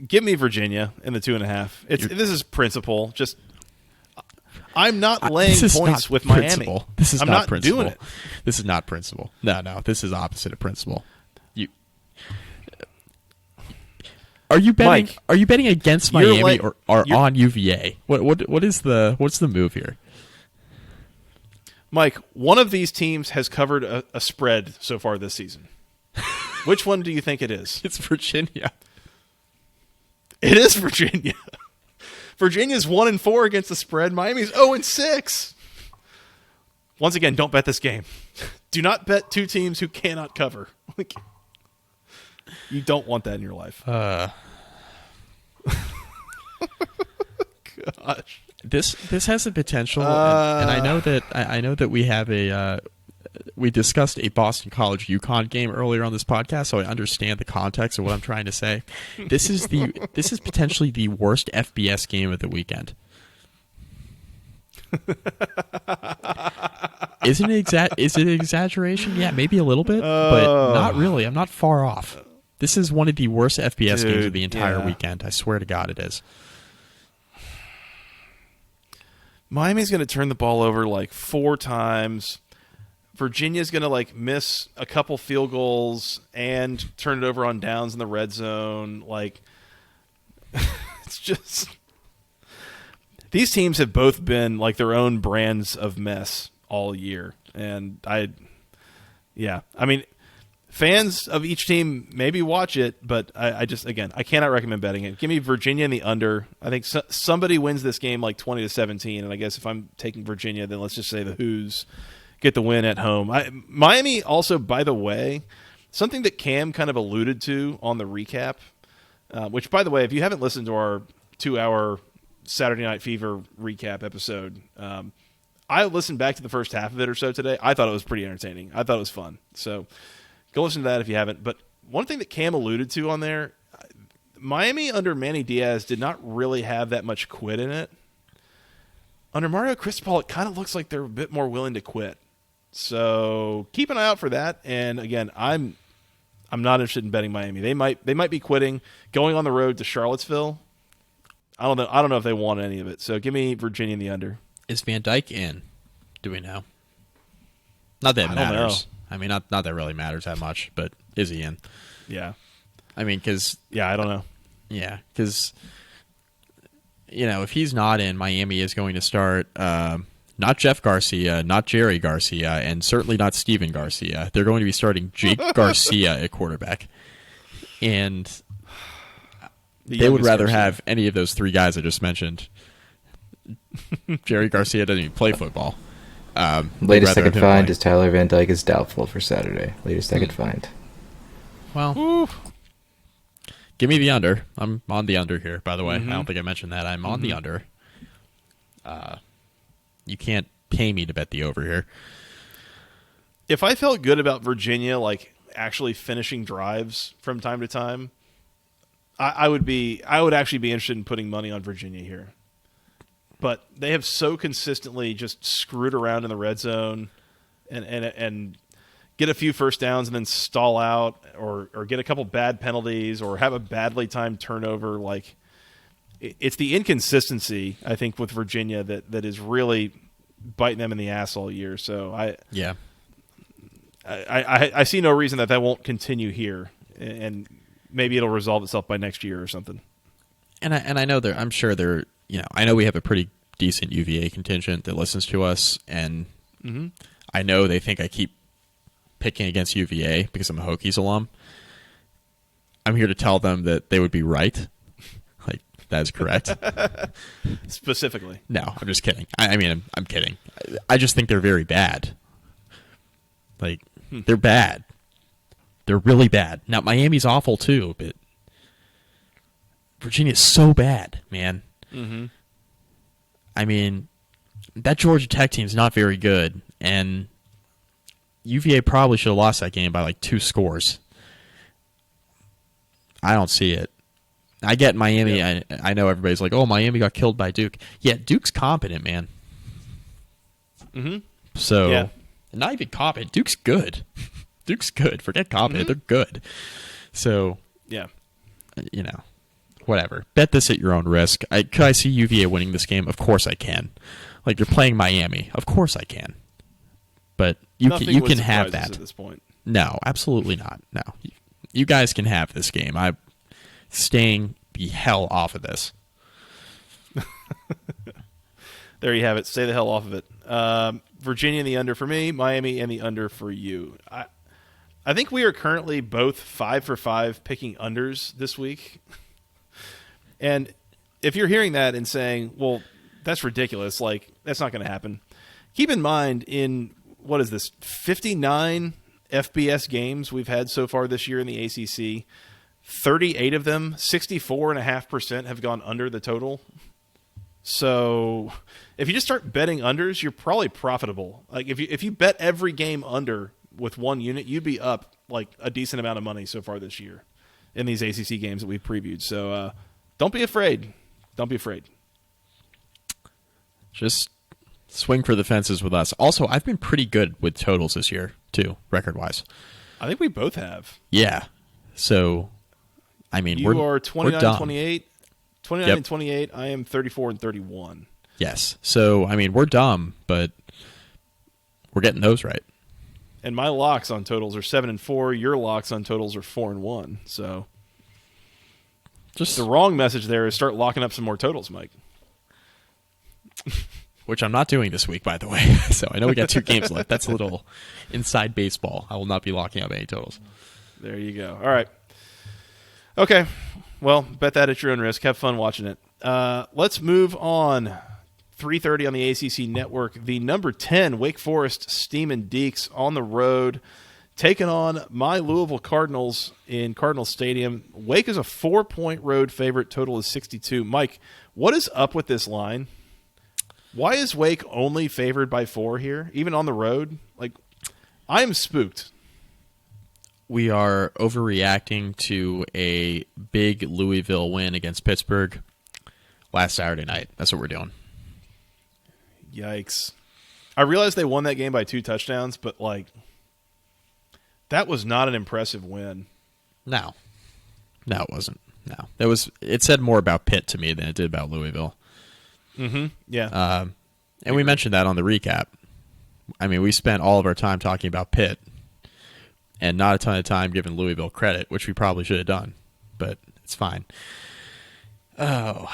Give me Virginia in the 2.5. This is principle. Just I'm not laying points with principle. Miami. This is I'm not principle. doing it. This is not principle. No, this is opposite of principle. Are you betting? Mike, are you betting against Miami or on UVA? What's the move here? Mike, one of these teams has covered a spread so far this season. Which one do you think it is? It's Virginia. It is Virginia. Virginia's 1-4 against the spread. Miami's 0-6. Once again, don't bet this game. Do not bet two teams who cannot cover. You don't want that in your life. Gosh. This has the potential, and I know that we have we discussed a Boston College UConn game earlier on this podcast, so I understand the context of what I'm trying to say. This is potentially the worst FBS game of the weekend. Is it an exaggeration? Yeah, maybe a little bit, but not really. I'm not far off. This is one of the worst FBS games of the entire weekend. I swear to God it is. Miami's going to turn the ball over like 4 times. Virginia's going to miss a couple field goals and turn it over on downs in the red zone. It's just these teams have both been their own brands of mess all year. And fans of each team maybe watch it, but I cannot recommend betting it. Give me Virginia in the under. I think somebody wins this game 20-17, and I guess if I'm taking Virginia, then let's just say the Hoos get the win at home. Miami also, by the way, something that Cam kind of alluded to on the recap, which, by the way, if you haven't listened to our 2-hour Saturday Night Fever recap episode, I listened back to the first half of it or so today. I thought it was pretty entertaining. I thought it was fun. So go listen to that if you haven't. But one thing that Cam alluded to on there, Miami under Manny Diaz did not really have that much quit in it. Under Mario Cristobal, it kind of looks like they're a bit more willing to quit. So keep an eye out for that. And again, I'm not interested in betting Miami. They might be quitting, going on the road to Charlottesville. I don't know if they want any of it. So give me Virginia in the under. Is Van Dyke in? Do we know? Not that it matters. I mean, not that it really matters that much, but is he in? Yeah. I mean, because... Yeah, I don't know. Yeah, because, if he's not in, Miami is going to start not Jeff Garcia, not Jerry Garcia, and certainly not Steven Garcia. They're going to be starting Jake Garcia at quarterback. And they would rather have any of those 3 guys I just mentioned. Jerry Garcia doesn't even play football. Latest I could find is Tyler Van Dyke is doubtful for Saturday. Latest I could find. Well, give me the under. I'm on the under here, by the way. I don't think I mentioned that. I'm on the under. You can't pay me to bet the over here. If I felt good about Virginia, actually finishing drives from time to time, I would actually be interested in putting money on Virginia here. But they have so consistently just screwed around in the red zone and get a few first downs and then stall out or get a couple bad penalties or have a badly timed turnover. It's the inconsistency, I think, with Virginia that is really biting them in the ass all year. So I see no reason that won't continue here, and maybe it'll resolve itself by next year or something. And I know I'm sure they're. I know we have a pretty decent UVA contingent that listens to us, and I know they think I keep picking against UVA because I'm a Hokies alum. I'm here to tell them that they would be right. That is correct. Specifically. No, I'm just kidding. I'm kidding. I just think they're very bad. They're bad. They're really bad. Now, Miami's awful too, but Virginia's so bad, man. Mm-hmm. I mean, that Georgia Tech team's not very good, and UVA probably should have lost that game by 2 scores. I don't see it. I get Miami. Yeah. I know everybody's like, oh, Miami got killed by Duke. Yeah, Duke's competent, man. Mm-hmm. So, not even competent. Duke's good. Duke's good. Forget competent. Mm-hmm. They're good. So, yeah, whatever. Bet this at your own risk. Could I see UVA winning this game? Of course I can. Like, you're playing Miami. Of course I can. But you can have that. At this point. No, absolutely not. No. You guys can have this game. I'm staying the hell off of this. There you have it. Stay the hell off of it. Virginia and the under for me. Miami and the under for you. I think we are currently both 5 for 5 picking unders this week. And if you're hearing that and saying, well, that's ridiculous, like, that's not going to happen. Keep in mind, in, 59 FBS games we've had so far this year in the ACC, 38 of them, 64.5% have gone under the total. So if you just start betting unders, you're probably profitable. Like, if you bet every game under with one unit, you'd be up like a decent amount of money so far this year in these ACC games that we've previewed. So don't be afraid. Don't be afraid. Just swing for the fences with us. Also, I've been pretty good with totals this year, too, record-wise. I think we both have. Yeah. So, I mean, you are 29-28. 29 and 28. I am 34 and 31. Yes. So, I mean, we're dumb, but we're getting those right. And my locks on totals are 7 and 4. Your locks on totals are 4 and 1. So, just the wrong message there is start locking up some more totals, Mike. Which I'm not doing this week, by the way. So I know we got 2 games left. That's a little inside baseball. I will not be locking up any totals. There you go. All right. Okay. Well, bet that at your own risk. Have fun watching it. Let's move on. 3:30 on the ACC Network. The number 10 Wake Forest Steamin' Deeks on the road, taking on my Louisville Cardinals in Cardinal Stadium. Wake is a 4-point road favorite. Total is 62. Mike, what is up with this line? Why is Wake only favored by 4 here, even on the road? Like, I'm spooked. We are overreacting to a big Louisville win against Pittsburgh last Saturday night. That's what we're doing. Yikes. I realize they won that game by 2 touchdowns, but, like, that was not an impressive win. No, it wasn't. No. It said more about Pitt to me than it did about Louisville. Mm-hmm. Yeah. And we mentioned that on the recap. I mean, we spent all of our time talking about Pitt and not a ton of time giving Louisville credit, which we probably should have done, but it's fine. Oh,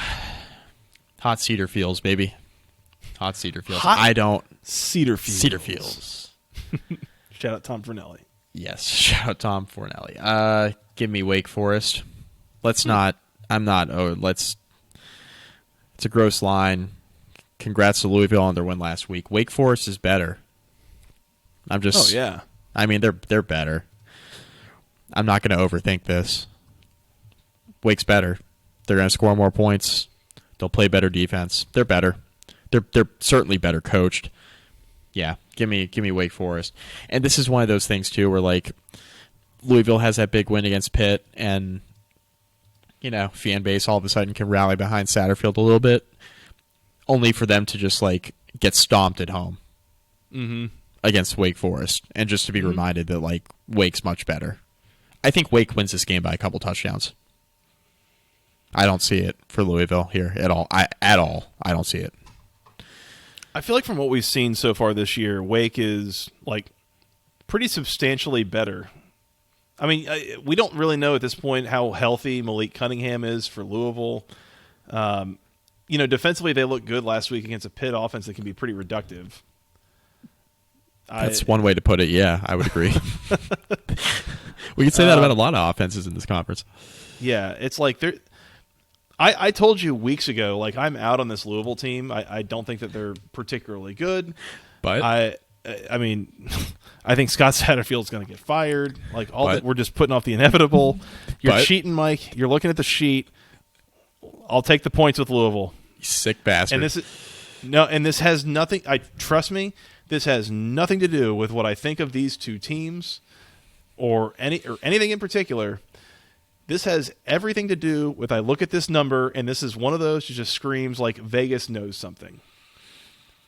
hot Cedar Fields, baby. Hot Cedar Fields. Cedar Fields. Cedar Fields. Shout out Tom Fornelli. Yes, shout out Tom Fornelli. Give me Wake Forest. Let's not. I'm not. Oh, let's. It's a gross line. Congrats to Louisville on their win last week. Wake Forest is better. I'm just. Oh yeah. I mean, they're better. I'm not going to overthink this. Wake's better. They're going to score more points. They'll play better defense. They're better. They're certainly better coached. Yeah, give me Wake Forest. And this is one of those things too, where like Louisville has that big win against Pitt, and fan base all of a sudden can rally behind Satterfield a little bit, only for them to just like get stomped at home against Wake Forest, and just to be reminded that like Wake's much better. I think Wake wins this game by a couple touchdowns. I don't see it for Louisville here at all. I don't see it. I feel like from what we've seen so far this year, Wake is like pretty substantially better. I mean, we don't really know at this point how healthy Malik Cunningham is for Louisville. Defensively they looked good last week against a Pitt offense that can be pretty reductive. That's one way to put it. Yeah, I would agree. We could say that about a lot of offenses in this conference. Yeah, it's like there. I told you weeks ago, like I'm out on this Louisville team. I don't think that they're particularly good. But I mean, I think Scott Satterfield's going to get fired. Like that, we're just putting off the inevitable. You're cheating, Mike. You're looking at the sheet. I'll take the points with Louisville. You sick bastard. And this has nothing. Trust me. This has nothing to do with what I think of these two teams, or anything in particular. This has everything to do with, I look at this number, and this is one of those that just screams like Vegas knows something.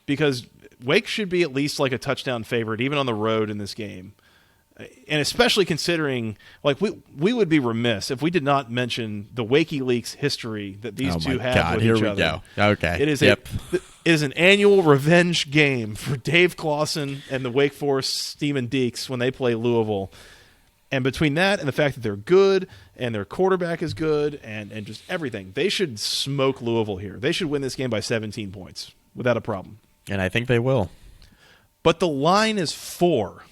Because Wake should be at least like a touchdown favorite, even on the road in this game. And especially considering, like, we would be remiss if we did not mention the WikiLeaks history that these two have with each other. Here we go. Okay. It is an annual revenge game for Dave Clawson and the Wake Forest Steamin' Deeks when they play Louisville. And between that and the fact that they're good and their quarterback is good and just everything, they should smoke Louisville here. They should win this game by 17 points without a problem. And I think they will. But the line is 4.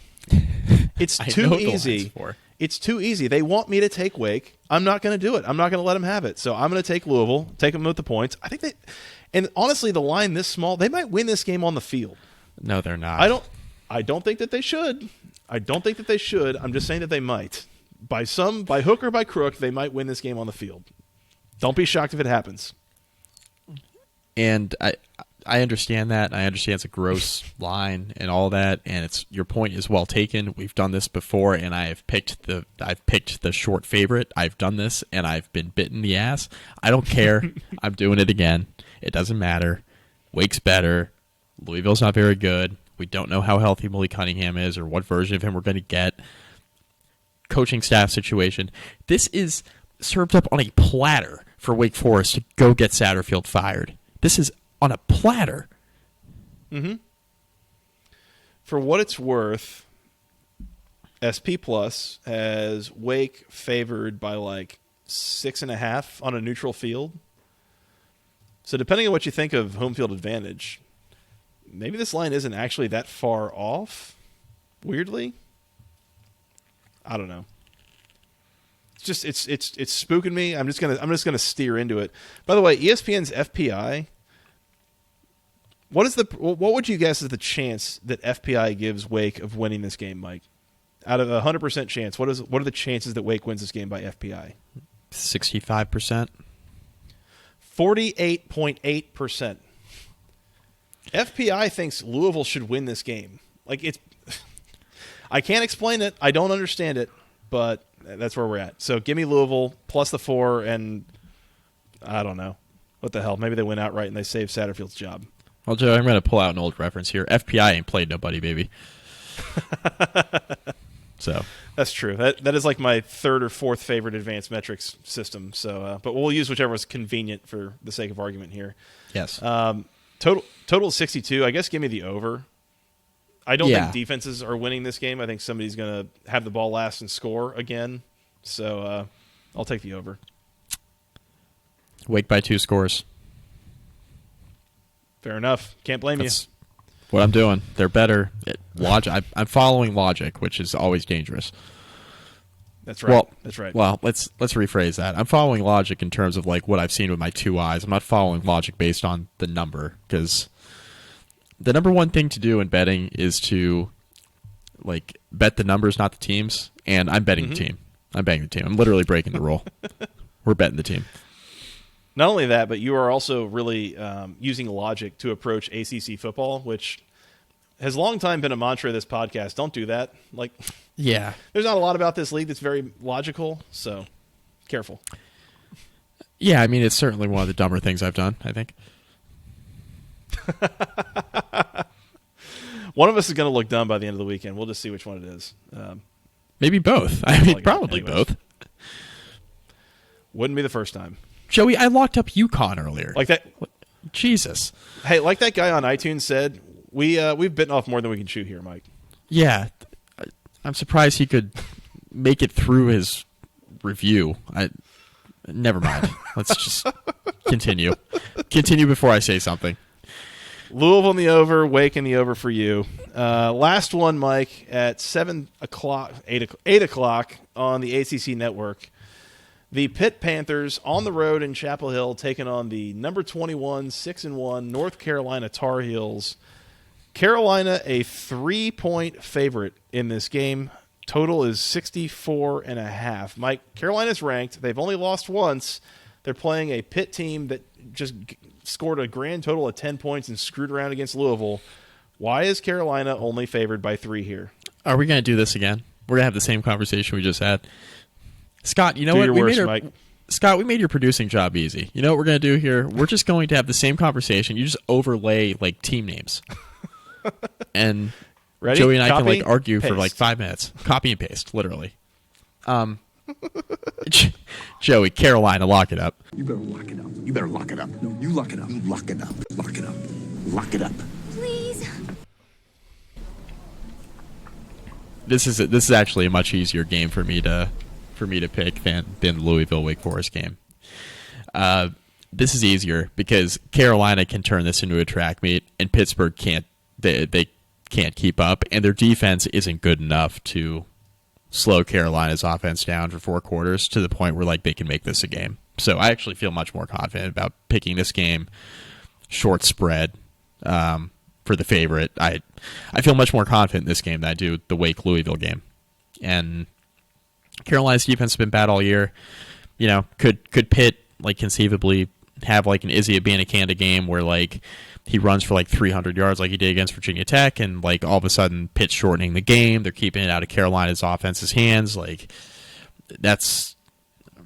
It's too easy. It's too easy. They want me to take Wake. I'm not going to do it. I'm not going to let them have it. So I'm going to take Louisville, take them with the points. I think they – and honestly, the line this small, they might win this game on the field. No, they're not. I don't think that they should. I'm just saying that they might. By hook or by crook, they might win this game on the field. Don't be shocked if it happens. And I understand that. I understand it's a gross line and all that, and your point is well taken. We've done this before, and I've picked the short favorite. I've done this, and I've been bitten in the ass. I don't care. I'm doing it again. It doesn't matter. Wake's better. Louisville's not very good. We don't know how healthy Malik Cunningham is or what version of him we're going to get. Coaching staff situation. This is served up on a platter for Wake Forest to go get Satterfield fired. This is on a platter. Mm-hmm. For what it's worth, SP Plus has Wake favored by like 6.5 on a neutral field. So depending on what you think of home field advantage, maybe this line isn't actually that far off. Weirdly, I don't know. It's just it's spooking me. I'm just gonna steer into it. By the way, ESPN's FPI. What would you guess is the chance that FPI gives Wake of winning this game, Mike? Out of 100% chance, what are the chances that Wake wins this game by FPI? 65%. 48.8%. FPI thinks Louisville should win this game. Like I can't explain it. I don't understand it, but that's where we're at. So give me Louisville plus the 4, and I don't know. What the hell? Maybe they win outright and they save Satterfield's job. Well, Joe, I'm going to pull out an old reference here. FPI ain't played nobody, baby. So that's true. That is like my third or fourth favorite advanced metrics system. So, but we'll use whichever is convenient for the sake of argument here. Yes. Total 62. I guess give me the over. I don't think defenses are winning this game. I think somebody's going to have the ball last and score again. So I'll take the over. Wake by 2 scores. Fair enough. Can't blame That's what I'm doing. They're better. I'm following logic, which is always dangerous. That's right. That's right. Well, let's rephrase that. I'm following logic in terms of like what I've seen with my 2 eyes. I'm not following logic based on the number, because the number one thing to do in betting is to like bet the numbers, not the teams. And I'm betting the team. I'm betting the team. I'm literally breaking the rule. We're betting the team. Not only that, but you are also really using logic to approach ACC football, which has long time been a mantra of this podcast. Don't do that. Like, yeah, there's not a lot about this league that's very logical, so careful. Yeah, I mean, it's certainly one of the dumber things I've done, I think. One of us is going to look dumb by the end of the weekend. We'll just see which one it is. Maybe both. I mean, probably both. Wouldn't be the first time. Joey, I locked up UConn earlier. Like that. Jesus. Hey, like that guy on iTunes said, we've bitten off more than we can chew here, Mike. Yeah. I'm surprised he could make it through his review. Never mind. Let's just continue. Continue before I say something. Louisville in the over, Wake in the over for you. Last one, Mike, at 7 o'clock, 8 o'clock on the ACC network. The Pitt Panthers on the road in Chapel Hill taking on the number 21, 6-1 North Carolina Tar Heels. Carolina a 3-point favorite in this game. Total is 64.5. Mike, Carolina's ranked. They've only lost once. They're playing a Pitt team that just scored a grand total of 10 points and screwed around against Louisville. Why is Carolina only favored by 3 here? Are we going to do this again? We're going to have the same conversation we just had. Scott, you know Do what? your worst, Mike. Scott, we made your producing job easy. You know what we're going to do here? We're just going to have the same conversation. You just overlay like team names. And Ready? Joey and I Copy, can like argue paste. for like 5 minutes. Copy and paste, literally. Joey, Carolina, lock it up. You better lock it up. You better lock it up. No, you lock it up. You lock it up. Lock it up. Lock it up. Please. This is actually a much easier game for me to pick than the Louisville Wake Forest game. This is easier because Carolina can turn this into a track meet, and Pittsburgh can't. They can't keep up, and their defense isn't good enough to slow Carolina's offense down for 4 quarters to the point where like they can make this a game. So I actually feel much more confident about picking this game short spread for the favorite. I feel much more confident in this game than I do the Wake Louisville game. And Carolina's defense has been bad all year. You know, could Pitt like conceivably have like an Izzy Abanikanda game where like he runs for like 300 yards like he did against Virginia Tech, and like all of a sudden Pitt's shortening the game. They're keeping it out of Carolina's offense's hands. Like that's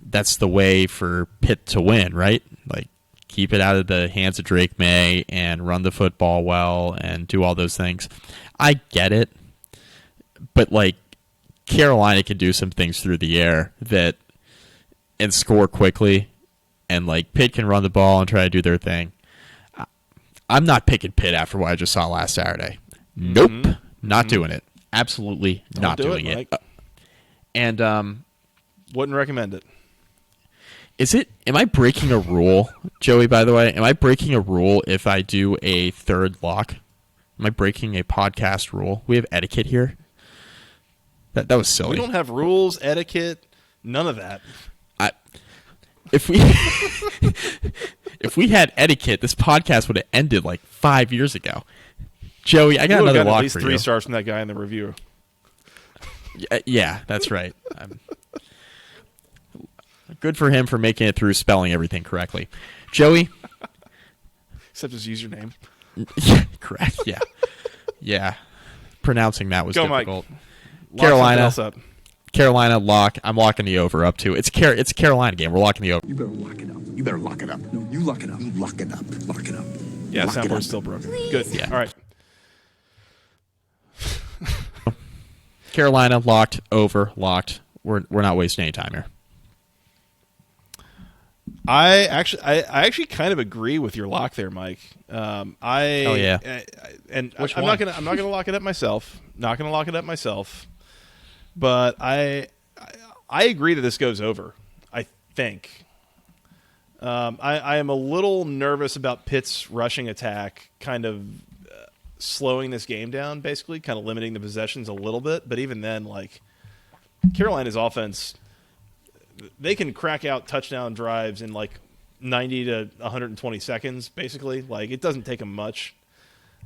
the way for Pitt to win, right? Like keep it out of the hands of Drake May and run the football well and do all those things. I get it, but like Carolina can do some things through the air and score quickly, and like Pitt can run the ball and try to do their thing. I'm not picking Pitt after what I just saw last Saturday. Nope, not doing it. Absolutely not doing it. And wouldn't recommend it. Am I breaking a rule, Joey, by the way? Am I breaking a rule if I do a third lock? Am I breaking a podcast rule? We have etiquette here. That was silly. We don't have rules, etiquette, none of that. If we had etiquette, this podcast would have ended like 5 years ago. Joey, I got another lock at least for 3 you. stars from that guy in the review. Yeah, that's right. Good for him for making it through spelling everything correctly. Joey? Except his username. Yeah, correct, yeah. Yeah. Pronouncing that was Go, difficult. Mike. Carolina. Lock something else up. Carolina, lock. I'm locking the over up too. It's a Carolina game. We're locking the over. You better lock it up. You better lock it up. No, you lock it up. You lock it up. Lock it up. Yeah, Lock it up. soundboard's still broken. Please. Good. Yeah. All right. Carolina, locked, over, locked. We're not wasting any time here. I actually kind of agree with your lock there, Mike. Oh yeah. I'm Which not one? gonna lock it up myself. Not gonna lock it up myself. But I agree that this goes over. I think. I am a little nervous about Pitt's rushing attack, kind of slowing this game down, basically, kind of limiting the possessions a little bit. But even then, like Carolina's offense, they can crack out touchdown drives in like 90 to 120 seconds, basically. Like it doesn't take them much.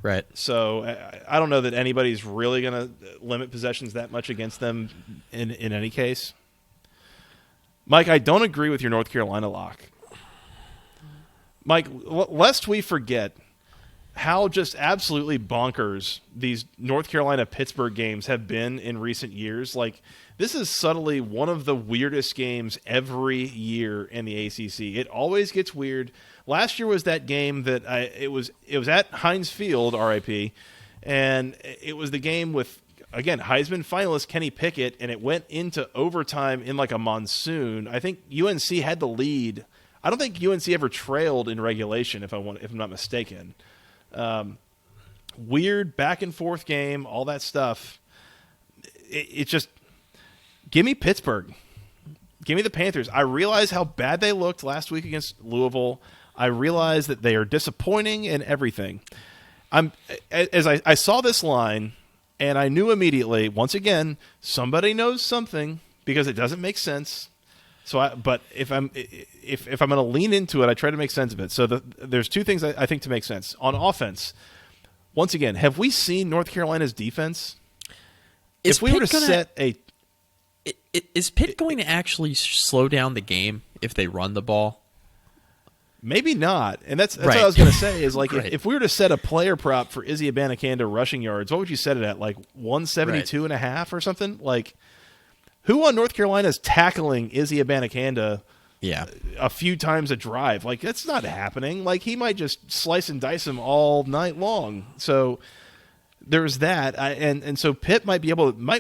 Right. So I don't know that anybody's really going to limit possessions that much against them in any case. Mike, I don't agree with your North Carolina lock. Mike, lest we forget how just absolutely bonkers these North Carolina-Pittsburgh games have been in recent years. Like, this is subtly one of the weirdest games every year in the ACC. It always gets weird. Last year was that game that it was at Heinz Field, RIP, and it was the game with, again, Heisman finalist Kenny Pickett, and it went into overtime in like a monsoon. I think UNC had the lead. I don't think UNC ever trailed in regulation, if I'm not mistaken. Weird back and forth game, all that stuff. It just give me Pittsburgh. Give me the Panthers. I realize how bad they looked last week against Louisville. I realize that they are disappointing in everything. As I saw this line, and I knew immediately, once again, somebody knows something because it doesn't make sense. But if I'm going to lean into it, I try to make sense of it. So there's two things I think to make sense. On offense, once again, have we seen North Carolina's defense? If we were to set a... Is Pitt going to actually slow down the game if they run the ball? Maybe not. And that's Right. what I was going to say is like Right. if we were to set a player prop for Izzy Abanikanda rushing yards, what would you set it at? Like 172 and a half or something? Like Who on North Carolina is tackling Izzy Abanikanda Yeah. a few times a drive? Like, that's not happening. Like, he might just slice and dice him all night long. So there's that. And so Pitt might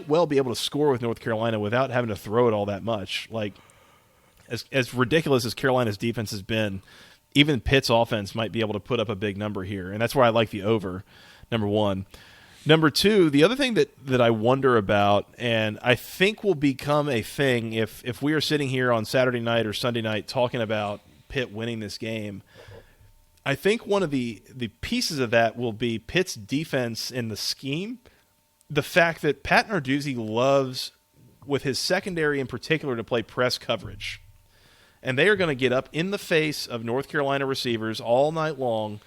well be able to score with North Carolina without having to throw it all that much. Like, as ridiculous as Carolina's defense has been, even Pitt's offense might be able to put up a big number here. And that's why I like the over, number one. Number two, the other thing that I wonder about, and I think will become a thing if we are sitting here on Saturday night or Sunday night talking about Pitt winning this game, I think one of the pieces of that will be Pitt's defense in the scheme. The fact that Pat Narduzzi loves, with his secondary in particular, to play press coverage. And they are going to get up in the face of North Carolina receivers all night long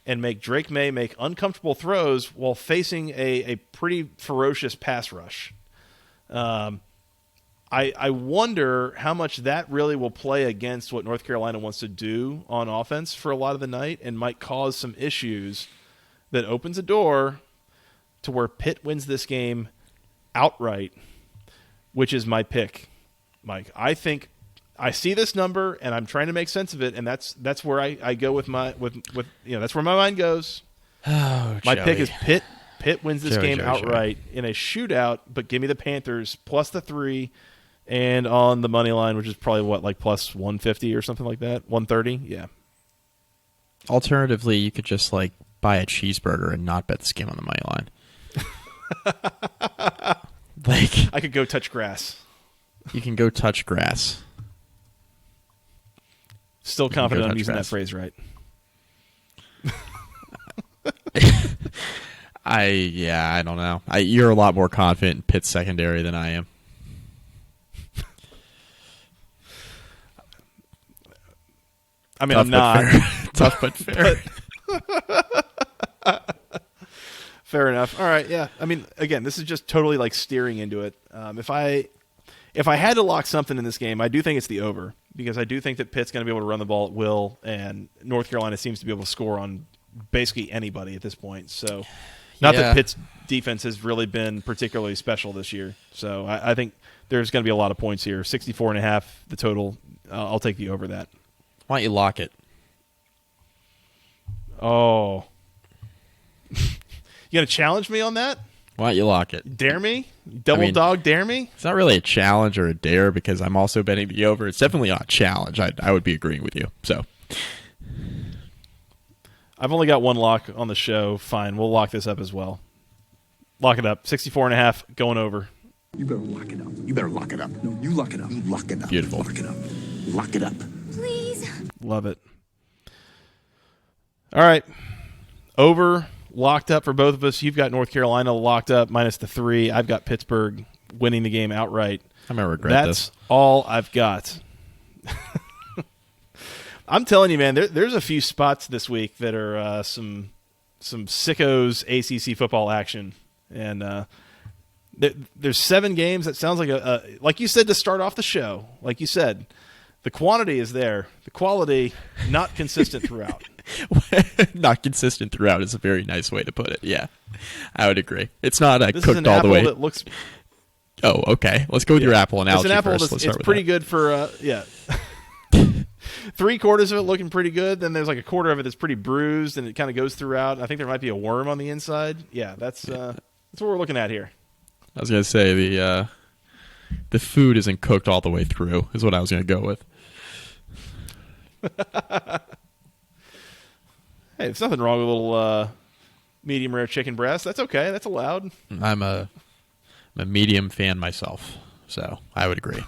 and make Drake May make uncomfortable throws while facing a pretty ferocious pass rush. I wonder how much that really will play against what North Carolina wants to do on offense for a lot of the night and might cause some issues that opens a door to where Pitt wins this game outright, which is my pick, Mike. I think I see this number and I'm trying to make sense of it, and that's where I go with that's where my mind goes. Oh, my Joey. pick is Pitt. Pitt wins this game Joey. outright in a shootout, but give me the Panthers plus the 3, and on the money line, which is probably like plus 150 or something like that, 130. Yeah. Alternatively, you could just like buy a cheeseburger and not bet this game on the money line. Like, I could go touch grass. You can go touch grass. Still confident I'm using that phrase right. I don't know. You're a lot more confident in Pitt's secondary than I am. I mean, I'm not. Tough but fair. Fair enough. All right, yeah. I mean, again, this is just totally like steering into it. If I had to lock something in this game, I do think it's the over, because I do think that Pitt's going to be able to run the ball at will, and North Carolina seems to be able to score on basically anybody at this point. So, not that Pitt's defense has really been particularly special this year. So, I think there's going to be a lot of points here. 64.5 the total. I'll take the over that. Why don't you lock it? Oh. You going to challenge me on that? Why don't you lock it? Dare me? Dog dare me? It's not really a challenge or a dare, because I'm also betting the over. It's definitely not a challenge. I would be agreeing with you. So I've only got one lock on the show. Fine, we'll lock this up as well. Lock it up. 64.5 going over. You better lock it up. You better lock it up. No, you lock it up. You lock it up. Beautiful. Lock it up. Lock it up. Please. Love it. All right. Over. Locked up for both of us. You've got North Carolina locked up minus the 3. I've got Pittsburgh winning the game outright. I'm going to regret this. That's all I've got. I'm telling you, man, there's a few spots this week that are some sickos ACC football action. And there's 7 games. That sounds like like you said to start off the show. Like you said, the quantity is there. The quality, not consistent throughout. Not consistent throughout is a very nice way to put it. Yeah, I would agree. It's not this cooked is an all apple the way. That looks. Oh, okay. Let's go with your apple analogy It's an apple first. Let's it's start with pretty that. good for 3/4 of it looking pretty good. Then there's like a quarter of it that's pretty bruised, and it kind of goes throughout. I think there might be a worm on the inside. Yeah, that's what we're looking at here. I was gonna say the food isn't cooked all the way through is what I was gonna go with. Hey, there's nothing wrong with a little medium rare chicken breast. That's okay. That's allowed. I'm a medium fan myself, so I would agree.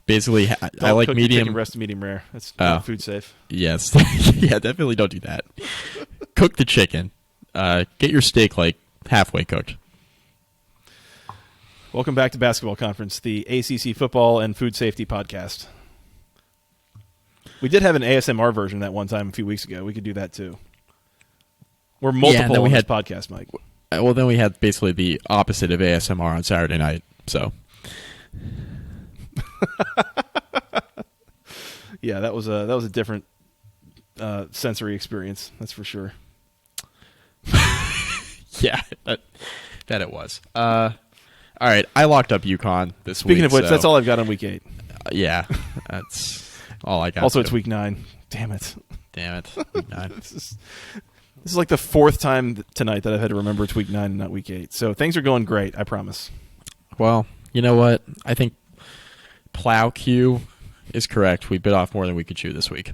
Basically, I like medium. Chicken breast to medium rare. That's not food safe. Yes, yeah, definitely don't do that. Cook the chicken. Get your steak like halfway cooked. Welcome back to Basketball Conference, the ACC football and food safety podcast. We did have an ASMR version that one time a few weeks ago. We could do that too. We're multiple on this podcast, Mike. Well, then we had basically the opposite of ASMR on Saturday night. So, yeah, that was a different sensory experience. That's for sure. yeah, that it was. All All right, I locked up UConn this week. Speaking of which, so, that's all I've got on week 8. Yeah, that's all I got. Also, it's week 9. Damn it. Week 9. This is like the 4th time tonight that I've had to remember it's week 9 and not week 8. So things are going great, I promise. Well, you know what? I think Plow Q is correct. We bit off more than we could chew this week.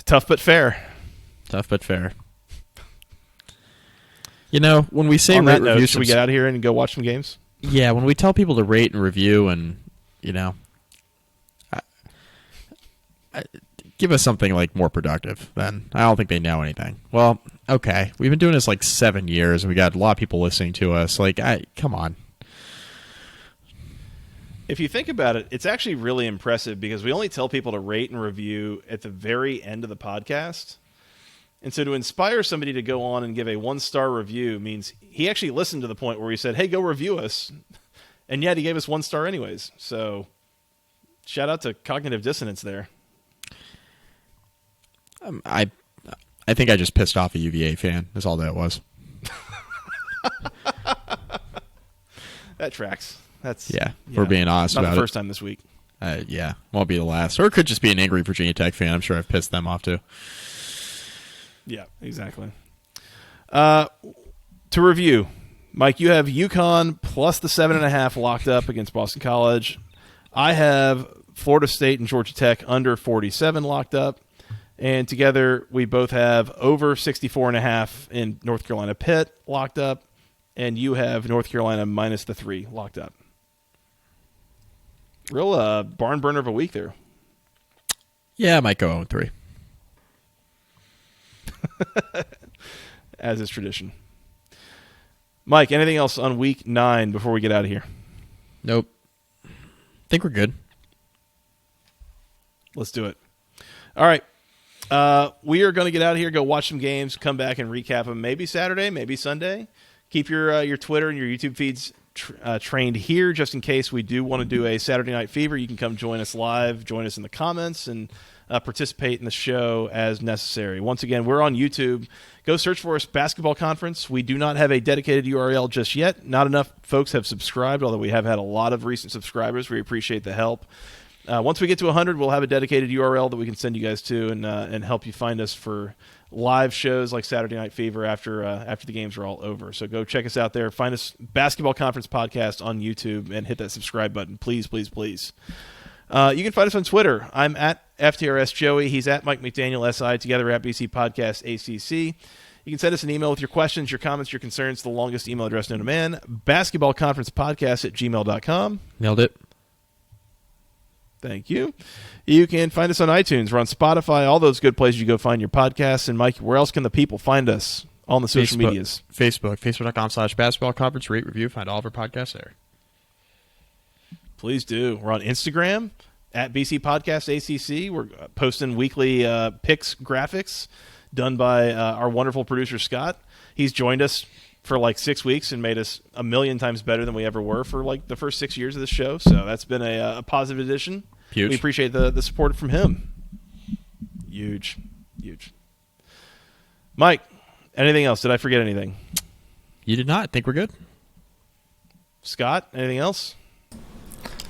Tough but fair. Tough but fair. You know, when we say On rate, that note, review, should we get out of here and go watch some games? Yeah, when we tell people to rate and review and, you know, give us something like more productive, then I don't think they know anything. Well, okay, we've been doing this like 7 years, and we got a lot of people listening to us. Like, come on. If you think about it, it's actually really impressive because we only tell people to rate and review at the very end of the podcast. And so to inspire somebody to go on and give a 1-star review means he actually listened to the point where he said, hey, go review us. And yet he gave us 1 star anyways. So shout out to Cognitive Dissonance there. I think I just pissed off a UVA fan. That's all that was. That tracks. That's we're being honest not about it. Not the first time this week. Yeah, won't be the last. Or it could just be an angry Virginia Tech fan. I'm sure I've pissed them off too. Yeah, exactly. To review, Mike, you have UConn plus the 7.5 locked up against Boston College. I have Florida State and Georgia Tech under 47 locked up. And together, we both have over 64.5 in North Carolina Pitt locked up. And you have North Carolina minus the 3 locked up. Real barn burner of a week there. Yeah, I might go 0-3. As is tradition. Mike, anything else on week 9 before we get out of here? Nope. Think we're good. Let's do it. All right. We are going to get out of here, go watch some games, come back and recap them. Maybe Saturday, maybe Sunday. Keep your Twitter and your YouTube feeds trained here just in case we do want to do a Saturday Night Fever. You can come join us live, join us in the comments, and participate in the show as necessary. Once again, we're on YouTube. Go search for us, Basketball Conference. We do not have a dedicated URL just yet. Not enough folks have subscribed, although we have had a lot of recent subscribers. We appreciate the help. Once we get to 100, we'll have a dedicated URL that we can send you guys to and help you find us for live shows like Saturday Night Fever after the games are all over. So go check us out there. Find us, Basketball Conference Podcast on YouTube, and hit that subscribe button. Please, please, please. You can find us on Twitter. I'm at FTRS Joey. He's at Mike McDaniel SI. Together at BC Podcast ACC. You can send us an email with your questions, your comments, your concerns. The longest email address known to man. basketballconferencepodcast@gmail.com. Nailed it. Thank you. You can find us on iTunes. We're on Spotify, all those good places you go find your podcasts. And, Mike, where else can the people find us on the social medias? Facebook.com/basketball conference. Rate, review. Find all of our podcasts there. Please do. We're on Instagram at BC Podcast ACC. We're posting weekly picks graphics done by our wonderful producer, Scott. He's joined us for like 6 weeks and made us a million times better than we ever were for like the first 6 years of this show. So that's been a positive addition. Huge. We appreciate the support from him. Huge. Mike, anything else? Did I forget anything? You did not. I think we're good. Scott, anything else?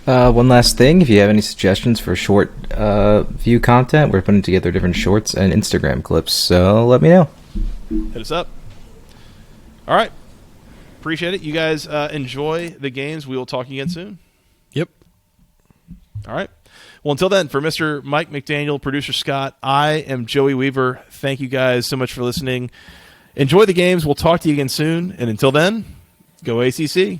One last thing. If you have any suggestions for short view content, we're putting together different shorts and Instagram clips. So let me know. Hit us up. All right. Appreciate it. You guys enjoy the games. We will talk again soon. Yep. All right. Well, until then, for Mr. Mike McDaniel, producer Scott, I am Joey Weaver. Thank you guys so much for listening. Enjoy the games. We'll talk to you again soon. And until then, go ACC.